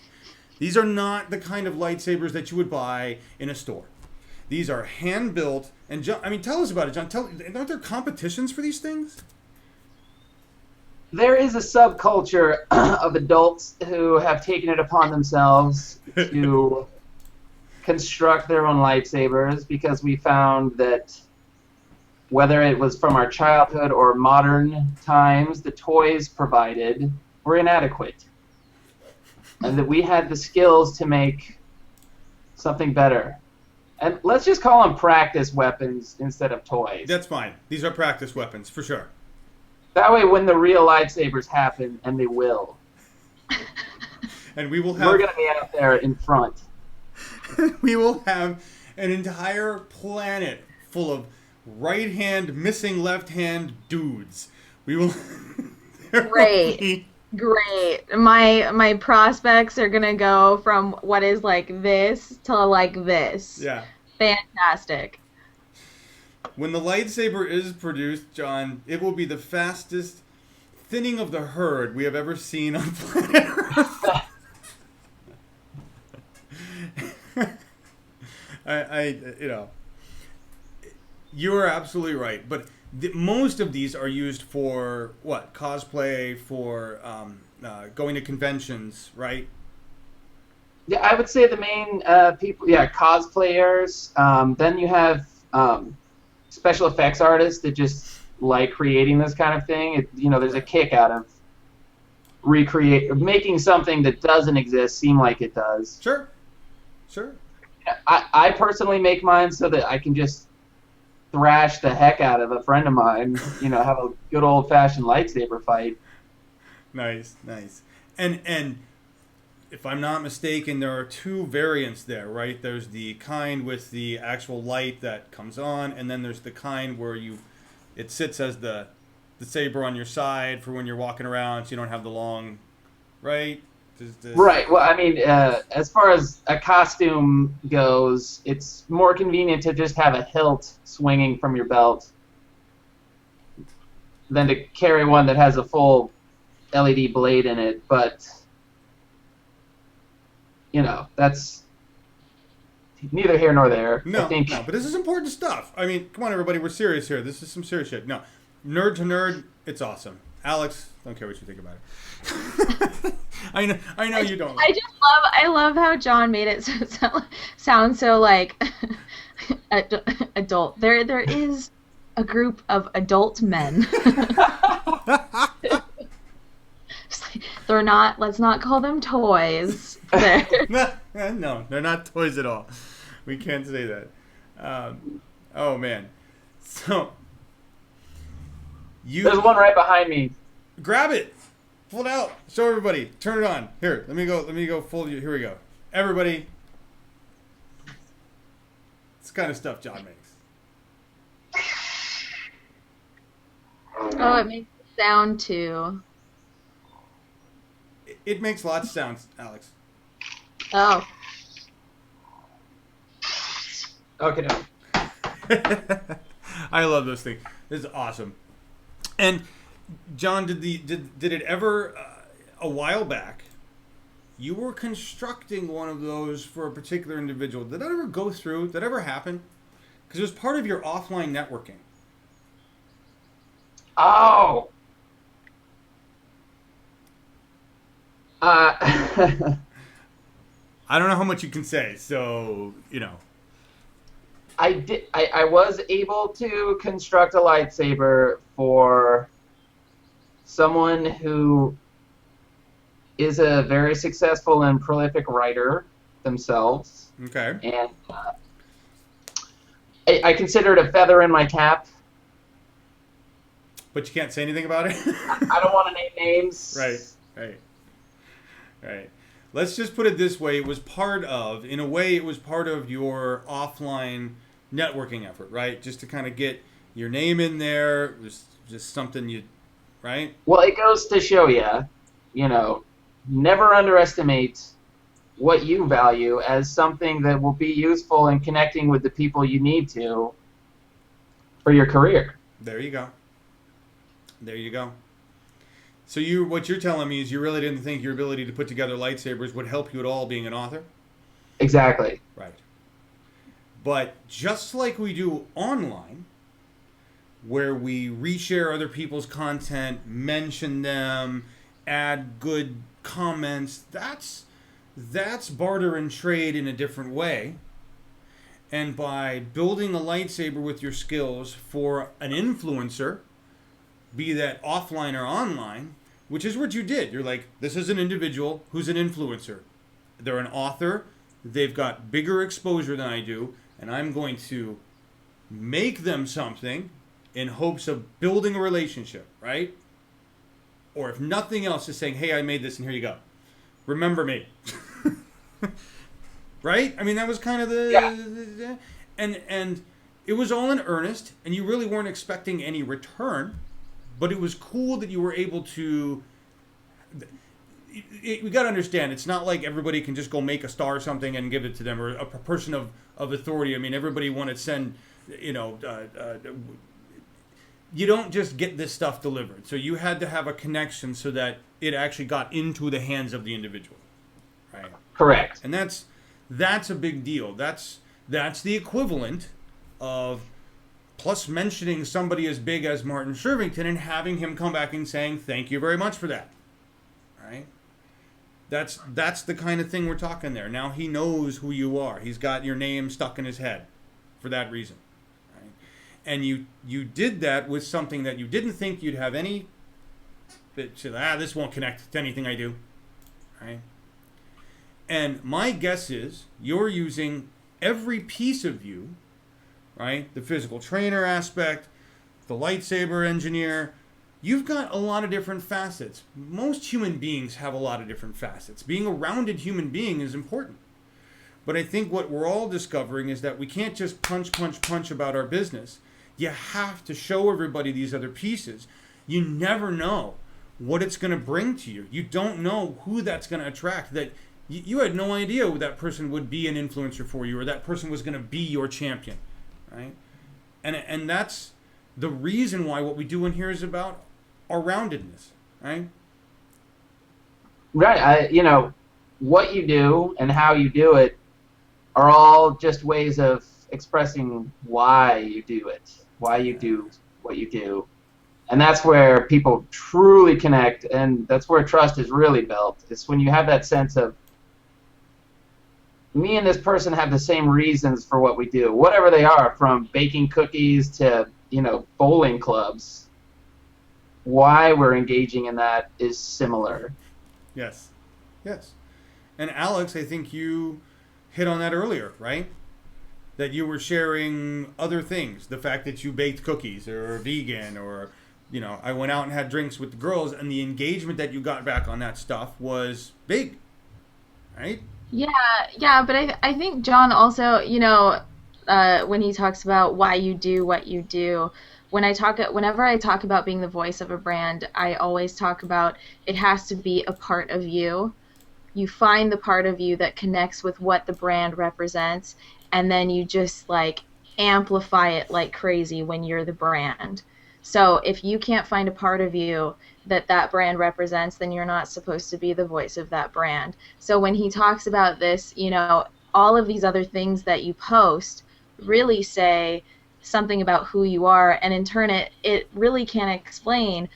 These are not the kind of lightsabers that you would buy in a store. These are hand built. And John, tell us about it, John. Aren't there competitions for these things? There is a subculture of adults who have taken it upon themselves to construct their own lightsabers because we found that whether it was from our childhood or modern times, the toys provided were inadequate. And that we had the skills to make something better. And let's just call them practice weapons instead of toys. That's fine. These are practice weapons, for sure. That way when the real lightsabers happen, and they will, and we're going to be out there in front. We will have an entire planet full of right hand, missing left hand dudes. We will... Great. My prospects are gonna go from what is like this to like this. Yeah. Fantastic. When the lightsaber is produced, John, it will be the fastest thinning of the herd we have ever seen on planet Earth. You are absolutely right. But most of these are used for what? Cosplay, for going to conventions, right? Yeah, I would say the main people, cosplayers. Then you have special effects artists that just like creating this kind of thing. There's a kick out of making something that doesn't exist seem like it does. Sure. I personally make mine so that I can just thrash the heck out of a friend of mine, have a good old-fashioned lightsaber fight. Nice. And if I'm not mistaken, there are two variants there, right? There's the kind with the actual light that comes on, and then there's the kind where it sits as the saber on your side for when you're walking around, so you don't have the long, right? Right. Well, as far as a costume goes, it's more convenient to just have a hilt swinging from your belt than to carry one that has a full LED blade in it. But, that's neither here nor there. No, but this is important stuff. Come on, everybody. We're serious here. This is some serious shit. No, nerd to nerd, it's awesome. Alex, don't care what you think about it. I know you don't. I love how John made it sound so like adult. There is a group of adult men. They're not. Let's not call them toys. No, they're not toys at all. We can't say that. Oh man. So there's one right behind me. Grab it. Pull it out. Show everybody. Turn it on. Here, let me go full view. Here we go. Everybody. It's the kind of stuff John makes. Oh, it makes sound too. It makes lots of sounds, Alex. Oh. Okay, no. I love those things. This is awesome. And John, did it ever a while back? You were constructing one of those for a particular individual. Did that ever go through? Did that ever happen? Because it was part of your offline networking. Oh. I don't know how much you can say, so I was able to construct a lightsaber for someone who is a very successful and prolific writer themselves. Okay. And I consider it a feather in my cap. But you can't say anything about it? I don't want to name names. Right. Let's just put it this way. It was part of your offline networking effort, right? Just to kind of get your name in there. It was just something right? Well, it goes to show you, never underestimate what you value as something that will be useful in connecting with the people you need to for your career. There you go. So what you're telling me is you really didn't think your ability to put together lightsabers would help you at all being an author? Exactly. Right. But just like we do online, where we reshare other people's content, mention them, add good comments, that's barter and trade in a different way. And by building a lightsaber with your skills for an influencer, be that offline or online, which is what you did. You're like, this is an individual who's an influencer. They're an author. They've got bigger exposure than I do. And I'm going to make them something in hopes of building a relationship, right? Or if nothing else, just saying, hey, I made this and here you go. Remember me. Right? I mean, that was kind of Yeah. And it was all in earnest, and you really weren't expecting any return. But it was cool that you were able to. We got to understand, it's not like everybody can just go make a star or something and give it to them, or a person of authority. I mean, everybody wanted to send, you don't just get this stuff delivered. So you had to have a connection so that it actually got into the hands of the individual, right? Correct. And that's a big deal. That's the equivalent of. Plus mentioning somebody as big as Martin Shervington and having him come back and saying, thank you very much for that. Right? That's the kind of thing we're talking there. Now he knows who you are. He's got your name stuck in his head for that reason. Right? And you did that with something that you didn't think you'd have any, this won't connect to anything I do. Right? And my guess is you're using every piece of you, right? The physical trainer aspect, the lightsaber engineer. You've got a lot of different facets. Most human beings have a lot of different facets. Being a rounded human being is important. But I think what we're all discovering is that we can't just punch about our business. You have to show everybody these other pieces. You never know what it's going to bring to you. You don't know who that's going to attract. That you had no idea that person would be an influencer for you, or that person was going to be your champion. Right? And that's the reason why what we do in here is about our roundedness, right? Right. What you do and how you do it are all just ways of expressing why you do it, why you do what you do. And that's where people truly connect, and that's where trust is really built. It's when you have that sense of, me and this person have the same reasons for what we do, whatever they are, from baking cookies to, bowling clubs. Why we're engaging in that is similar. Yes. And Alex, I think you hit on that earlier, right? That you were sharing other things. The fact that you baked cookies or vegan, or, I went out and had drinks with the girls, and the engagement that you got back on that stuff was big, right? Yeah, but I think John also, when he talks about why you do what you do, whenever I talk about being the voice of a brand, I always talk about it has to be a part of you. You find the part of you that connects with what the brand represents, and then you just like amplify it like crazy when you're the brand. So if you can't find a part of you that that brand represents, then you're not supposed to be the voice of that brand. So when he talks about this, you know, all of these other things that you post really say something about who you are, and in turn it really can explain,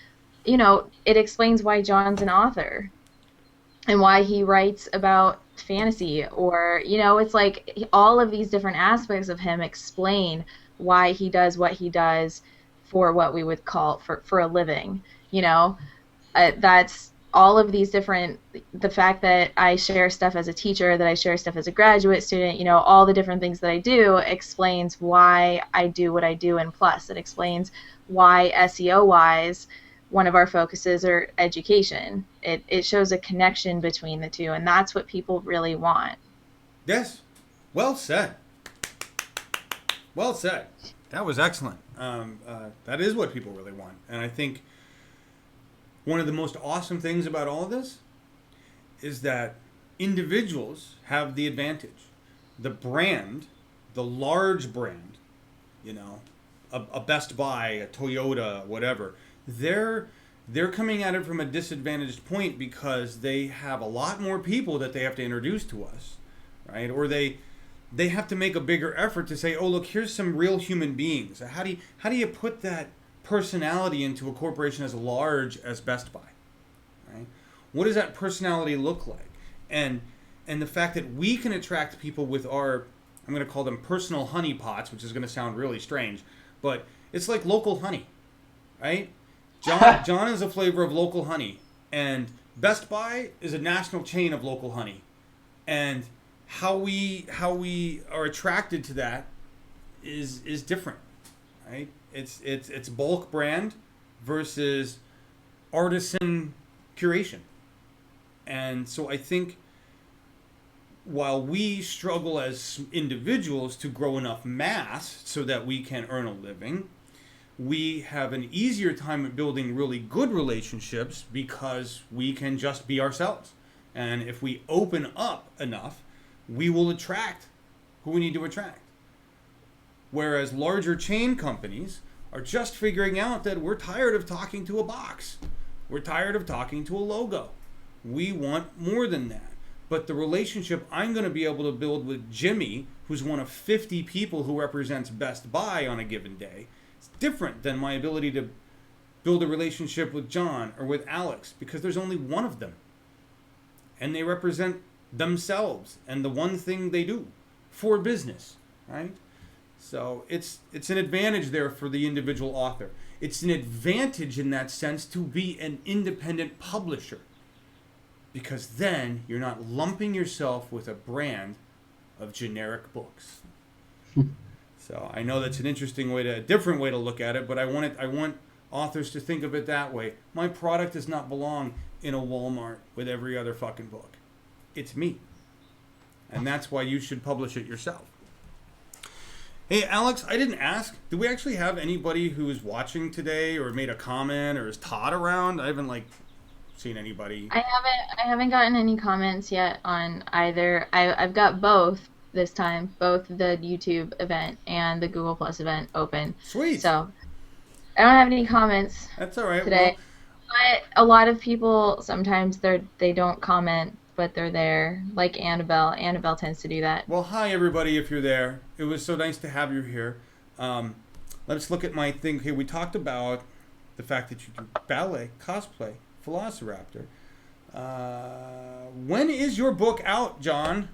you know, it explains why John's an author and why he writes about fantasy, or, you know, it's like all of these different aspects of him explain why he does what he does for what we would call for a living, you know. That's all of these different, the fact that I share stuff as a teacher, that I share stuff as a graduate student, you know, all the different things that I do explains why I do what I do. And plus it explains why SEOWiSE, one of our focuses, are education. It shows a connection between the two, and that's what people really want. Yes. Well said. Well said. That was excellent. That is what people really want. And I think one of the most awesome things about all of this is that individuals have the advantage. The brand, the large brand, you know, a Best Buy, a Toyota, whatever, they're coming at it from a disadvantaged point because they have a lot more people that they have to introduce to us, right? Or they have to make a bigger effort to say, oh, look, here's some real human beings. How do you put that personality into a corporation as large as Best Buy, right? What does that personality look like? And the fact that we can attract people with our, I'm going to call them personal honey pots, which is going to sound really strange, but it's like local honey, right? John is a flavor of local honey, and Best Buy is a national chain of local honey. And how we are attracted to that is different, right? It's bulk brand versus artisan curation. And so I think while we struggle as individuals to grow enough mass so that we can earn a living, we have an easier time at building really good relationships because we can just be ourselves. And if we open up enough, we will attract who we need to attract. Whereas larger chain companies are just figuring out that we're tired of talking to a box. We're tired of talking to a logo. We want more than that. But the relationship I'm going to be able to build with Jimmy, who's one of 50 people who represents Best Buy on a given day, is different than my ability to build a relationship with John or with Alex, because there's only one of them. And they represent themselves and the one thing they do for business, right? So it's an advantage there for the individual author. It's an advantage in that sense to be an independent publisher, because then you're not lumping yourself with a brand of generic books. So I know that's an interesting way a different way to look at it, but I want authors to think of it that way. My product does not belong in a Walmart with every other fucking book. It's me. And that's why you should publish it yourself. Hey, Alex, I didn't ask. Do we actually have anybody who's watching today or made a comment, or is Todd around? I haven't seen anybody. I haven't gotten any comments yet on either. I've got both this time, both the YouTube event and the Google Plus event open. Sweet. So I don't have any comments. That's all right. Today. But a lot of people sometimes they don't comment, but they're there. Like Annabelle. Annabelle tends to do that. Well, hi everybody if you're there. It was so nice to have you here. Let's look at my thing here. We talked about the fact that you do ballet, cosplay, Velociraptor. When is your book out, John?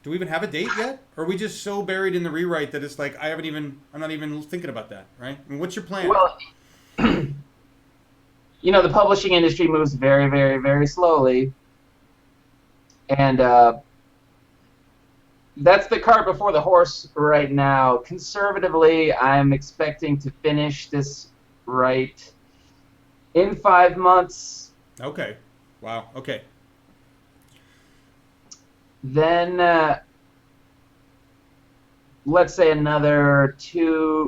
Do we even have a date yet? Or are we just so buried in the rewrite that it's like I'm not even thinking about that, right? I mean, what's your plan? Well, you know, the publishing industry moves very, very, very slowly. And that's the cart before the horse right now. Conservatively, I'm expecting to finish this right in 5 months. Okay. Wow. Okay. Then, let's say another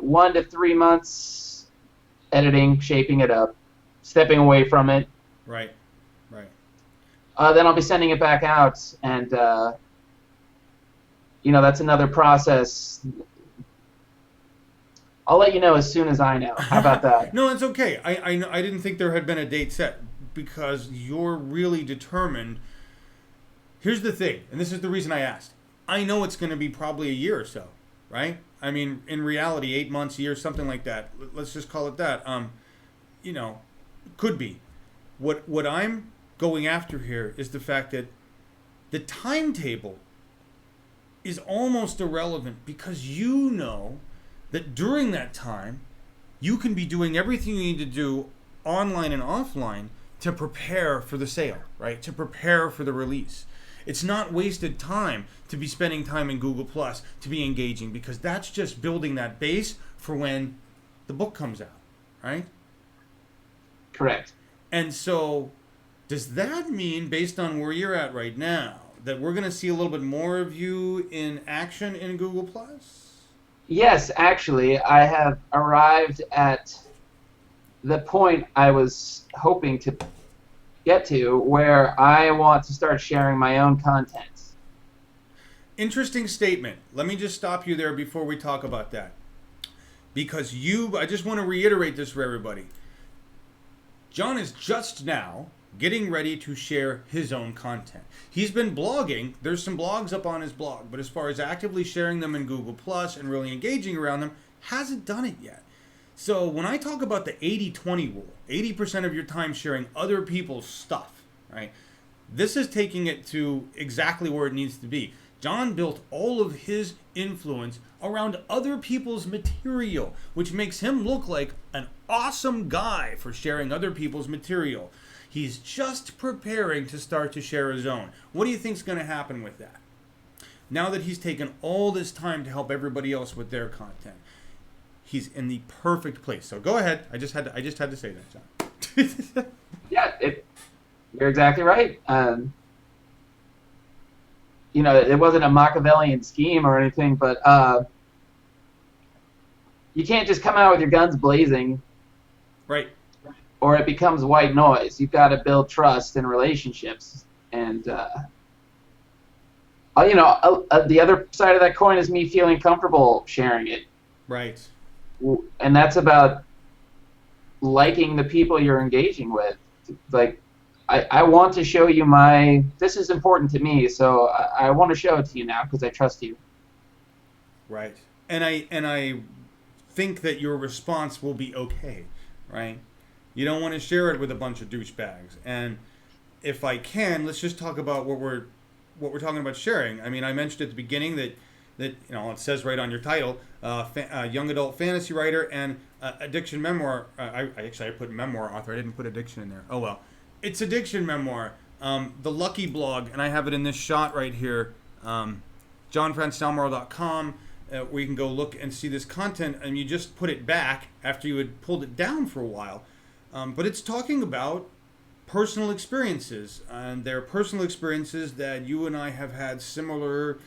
1 to 3 months editing, shaping it up, stepping away from it. Right. Right. Then I'll be sending it back out, and that's another process. I'll let you know as soon as I know. How about that? No, it's okay. I didn't think there had been a date set because you're really determined. Here's the thing, and this is the reason I asked. I know it's going to be probably a year or so, right? I mean, in reality, 8 months, a year, something like that. Let's just call it that. Could be. What I'm going after here is the fact that the timetable is almost irrelevant because you know that during that time, you can be doing everything you need to do online and offline to prepare for the sale, right? To prepare for the release. It's not wasted time to be spending time in Google Plus, to be engaging, because that's just building that base for when the book comes out, right? Correct. And so, does that mean, based on where you're at right now, that we're going to see a little bit more of you in action in Google Plus? Yes, actually, I have arrived at the point I was hoping to get to where I want to start sharing my own content. Interesting statement. Let me just stop you there before we talk about that. Because I just want to reiterate this for everybody. John is just now getting ready to share his own content. He's been blogging. There's some blogs up on his blog, but as far as actively sharing them in Google Plus and really engaging around them, hasn't done it yet. So when I talk about the 80-20 rule, 80% of your time sharing other people's stuff, right? This is taking it to exactly where it needs to be. John built all of his influence around other people's material, which makes him look like an awesome guy for sharing other people's material. He's just preparing to start to share his own. What do you think's going to happen with that? Now that he's taken all this time to help everybody else with their content, he's in the perfect place. So go ahead. I just had to say that, John. Yeah, you're exactly right. It wasn't a Machiavellian scheme or anything, but you can't just come out with your guns blazing. Right. Or it becomes white noise. You've got to build trust and relationships. And, the other side of that coin is me feeling comfortable sharing it. Right. And that's about liking the people you're engaging with. Like, I want to show you this is important to me, so I want to show it to you now because I trust you. Right. And I think that your response will be okay, right? You don't want to share it with a bunch of douchebags. And if I can, let's just talk about what we're talking about sharing. I mean, I mentioned at the beginning that it says right on your title, young adult fantasy writer and addiction memoir. I put memoir author. I didn't put addiction in there. Oh well, it's addiction memoir. The Lucky blog, and I have it in this shot right here. JohnFrancisAlmirall.com, where you can go look and see this content, and you just put it back after you had pulled it down for a while. But it's talking about personal experiences, and they're personal experiences that you and I have had similar,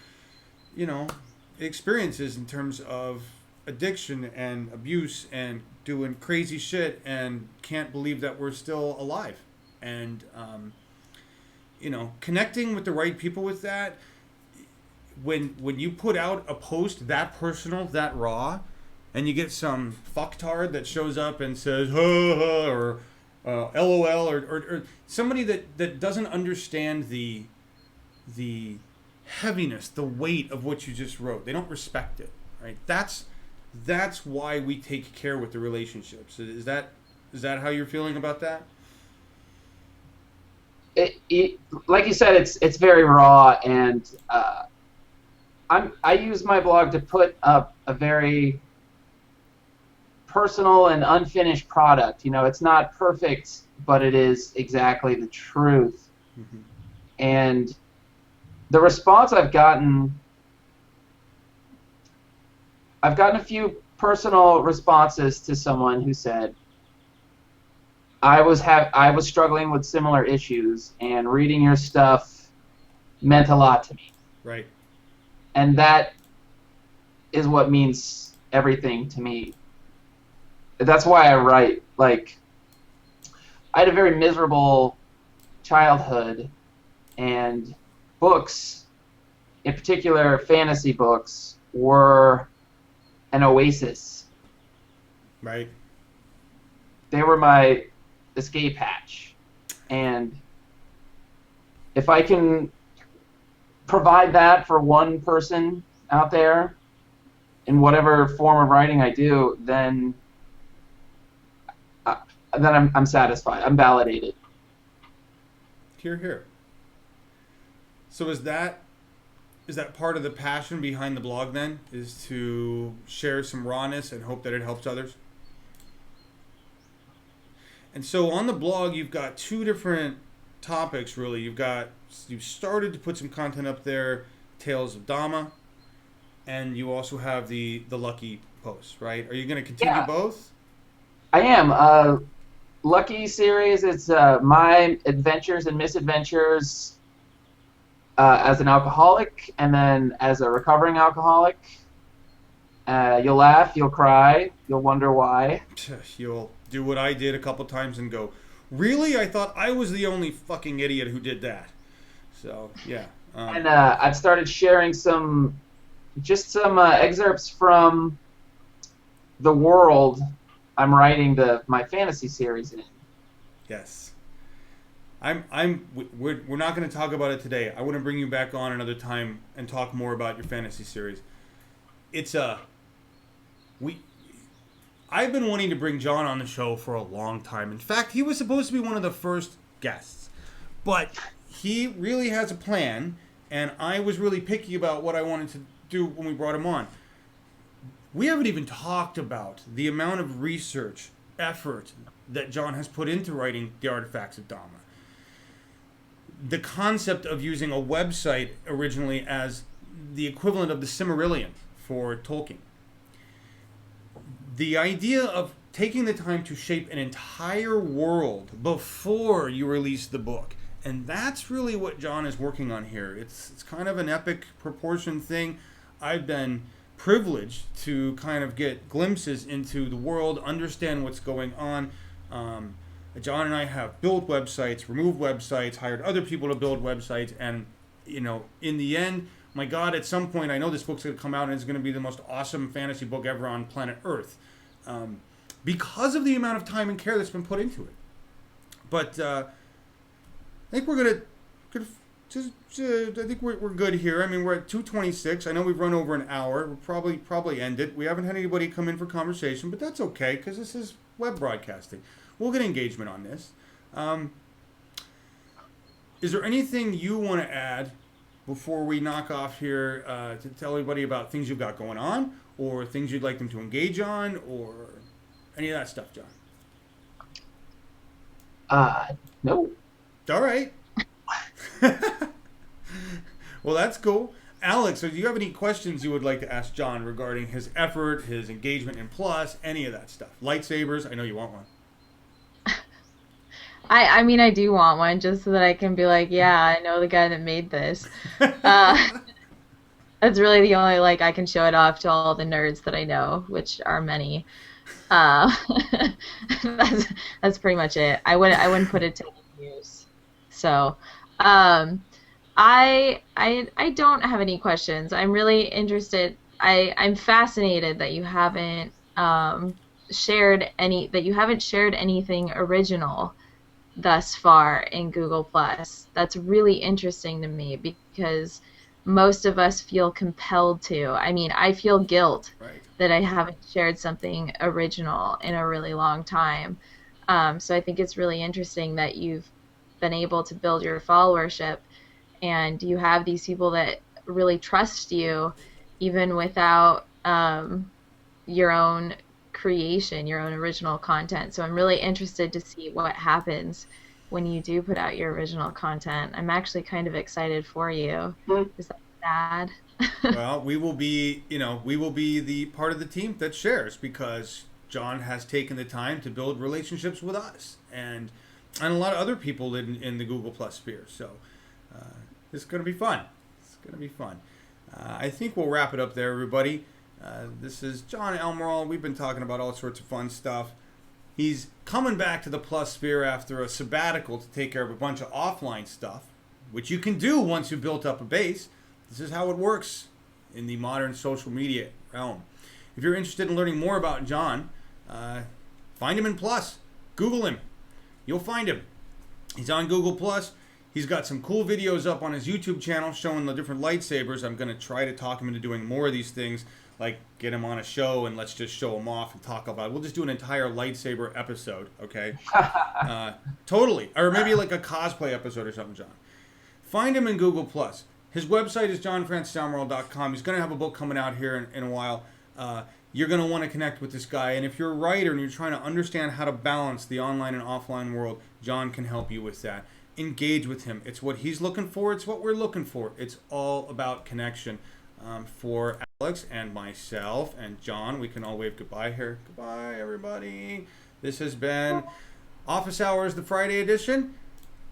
experiences in terms of addiction and abuse and doing crazy shit and can't believe that we're still alive. And, connecting with the right people with that, when you put out a post that personal, that raw, and you get some fucktard that shows up and says, ha ha, or LOL, or somebody that doesn't understand the heaviness, the weight of what you just wrote. They don't respect it, right? That's why we take care with the relationships. Is that how you're feeling about that? Like you said, it's very raw, and I use my blog to put up a very personal and unfinished product. It's not perfect, but it is exactly the truth. Mm-hmm. And the response I've gotten a few personal responses to someone who said, I was struggling with similar issues, and reading your stuff meant a lot to me. Right. And that is what means everything to me. That's why I write. Like, I had a very miserable childhood, and books in particular fantasy books, were an oasis. Right. They were my escape hatch. And if I can provide that for one person out there in whatever form of writing I do, then I'm satisfied. I'm validated. Hear, hear. So is that part of the passion behind the blog then? Is to share some rawness and hope that it helps others? And so on the blog, you've got two different topics, really. You've started to put some content up there, Tales of Dama, and you also have the Lucky posts, right? Are you going to continue both? I am. Lucky series, it's my adventures and misadventures as an alcoholic, and then as a recovering alcoholic. You'll laugh, you'll cry, you'll wonder why. You'll do what I did a couple times and go, really? I thought I was the only fucking idiot who did that. So, yeah. And I've started sharing some excerpts from the world I'm writing my fantasy series in. Yes. We're not going to talk about it today. I want to bring you back on another time and talk more about your fantasy series. I've been wanting to bring John on the show for a long time. In fact, he was supposed to be one of the first guests. But he really has a plan, and I was really picky about what I wanted to do when we brought him on. We haven't even talked about the amount of research, effort that John has put into writing The Artifacts of Dama. The concept of using a website originally as the equivalent of the Silmarillion for Tolkien. The idea of taking the time to shape an entire world before you release the book. And that's really what John is working on here. It's kind of an epic proportion thing. I've been privileged to kind of get glimpses into the world, understand what's going on. John and I have built websites, removed websites, hired other people to build websites, and in the end, my God, at some point, I know this book's going to come out and it's going to be the most awesome fantasy book ever on planet Earth, because of the amount of time and care that's been put into it. But I think we're we're good here. I mean, we're at 2:26. I know we've run over an hour. We'll probably end it. We haven't had anybody come in for conversation, but that's okay because this is web broadcasting. We'll get engagement on this. Is there anything you want to add before we knock off here to tell everybody about things you've got going on or things you'd like them to engage on or any of that stuff, John? No. All right. Well, that's cool. Alex, do you have any questions you would like to ask John regarding his effort, his engagement in Plus, any of that stuff? Lightsabers, I know you want one. I mean, I do want one just so that I can be like, yeah, I know the guy that made this. That's really the only, I can show it off to all the nerds that I know, which are many. That's pretty much it. I wouldn't put it to any use. So, I don't have any questions. I'm really interested. I'm fascinated that you haven't shared anything original thus far in Google Plus. That's really interesting to me because most of us feel compelled to. I mean, I feel guilt that I haven't shared something original in a really long time. So I think it's really interesting that you've been able to build your followership and you have these people that really trust you even without your own creation, your own original content. So I'm really interested to see what happens when you do put out your original content. I'm actually kind of excited for you. Is that sad? Well, we will be the part of the team that shares because John has taken the time to build relationships with us and a lot of other people in the Google Plus sphere. So it's going to be fun. I think we'll wrap it up there, everybody. This is John Elmirall. We've been talking about all sorts of fun stuff. He's coming back to the Plus sphere after a sabbatical to take care of a bunch of offline stuff, which you can do once you've built up a base. This is how it works in the modern social media realm. If you're interested in learning more about John, find him in Plus. Google him. You'll find him. He's on Google Plus. He's got some cool videos up on his YouTube channel showing the different lightsabers. I'm going to try to talk him into doing more of these things, like get him on a show and let's just show him off and talk about it. We'll just do an entire lightsaber episode, okay? Totally. Or maybe like a cosplay episode or something, John. Find him in Google Plus. His website is johnfrancisalmirall.com. He's going to have a book coming out here in a while. You're going to want to connect with this guy. And if you're a writer and you're trying to understand how to balance the online and offline world, John can help you with that. Engage with him. It's what he's looking for. It's what we're looking for. It's all about connection. For Alex and myself and John, we can all wave goodbye here. Goodbye, everybody. This has been Office Hours, the Friday edition.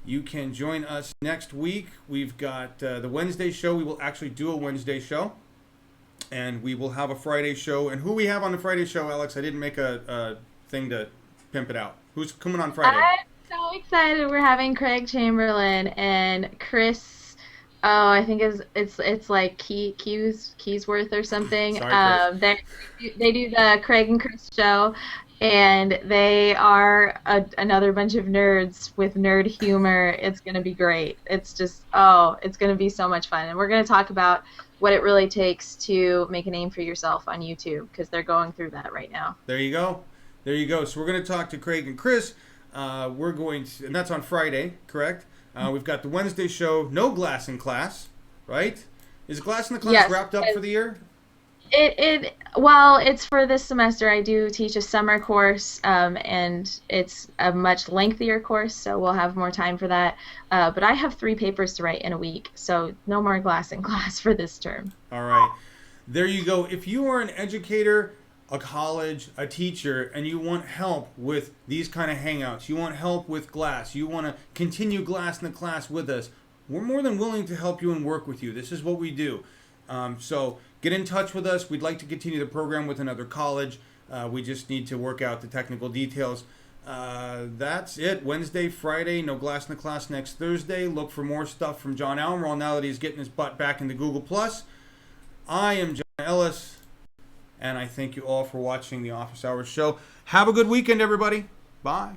You can join us next week. We've got the Wednesday show. We will actually do a Wednesday show. And we will have a Friday show. And who we have on the Friday show, Alex? I didn't make a thing to pimp it out. Who's coming on Friday? I'm so excited. We're having Craig Chamberlain and Chris. Oh, I think it's like Keysworth or something. Sorry, they do the Craig and Chris show, and they are another bunch of nerds with nerd humor. It's gonna be great. It's just it's gonna be so much fun, and we're gonna talk about what it really takes to make a name for yourself on YouTube, because they're going through that right now. There you go. So we're gonna talk to Craig and Chris. And that's on Friday, correct? We've got the Wednesday show, no glass in class, right? Is glass in the class wrapped up for the year? Well, it's for this semester. I do teach a summer course, and it's a much lengthier course, so we'll have more time for that. But I have 3 papers to write in a week, so no more glass in class for this term. All right. There you go. If you are an educator, a college, a teacher, and you want help with these kind of hangouts, you want help with glass, you want to continue glass in the class with us, we're more than willing to help you and work with you. This is what we do. So get in touch with us. We'd like to continue the program with another college. We just need to work out the technical details. That's it. Wednesday, Friday, no glass in the class next Thursday. Look for more stuff from John Ellis now that he's getting his butt back into Google+. I am John Ellis. And I thank you all for watching the Office Hours show. Have a good weekend, everybody. Bye.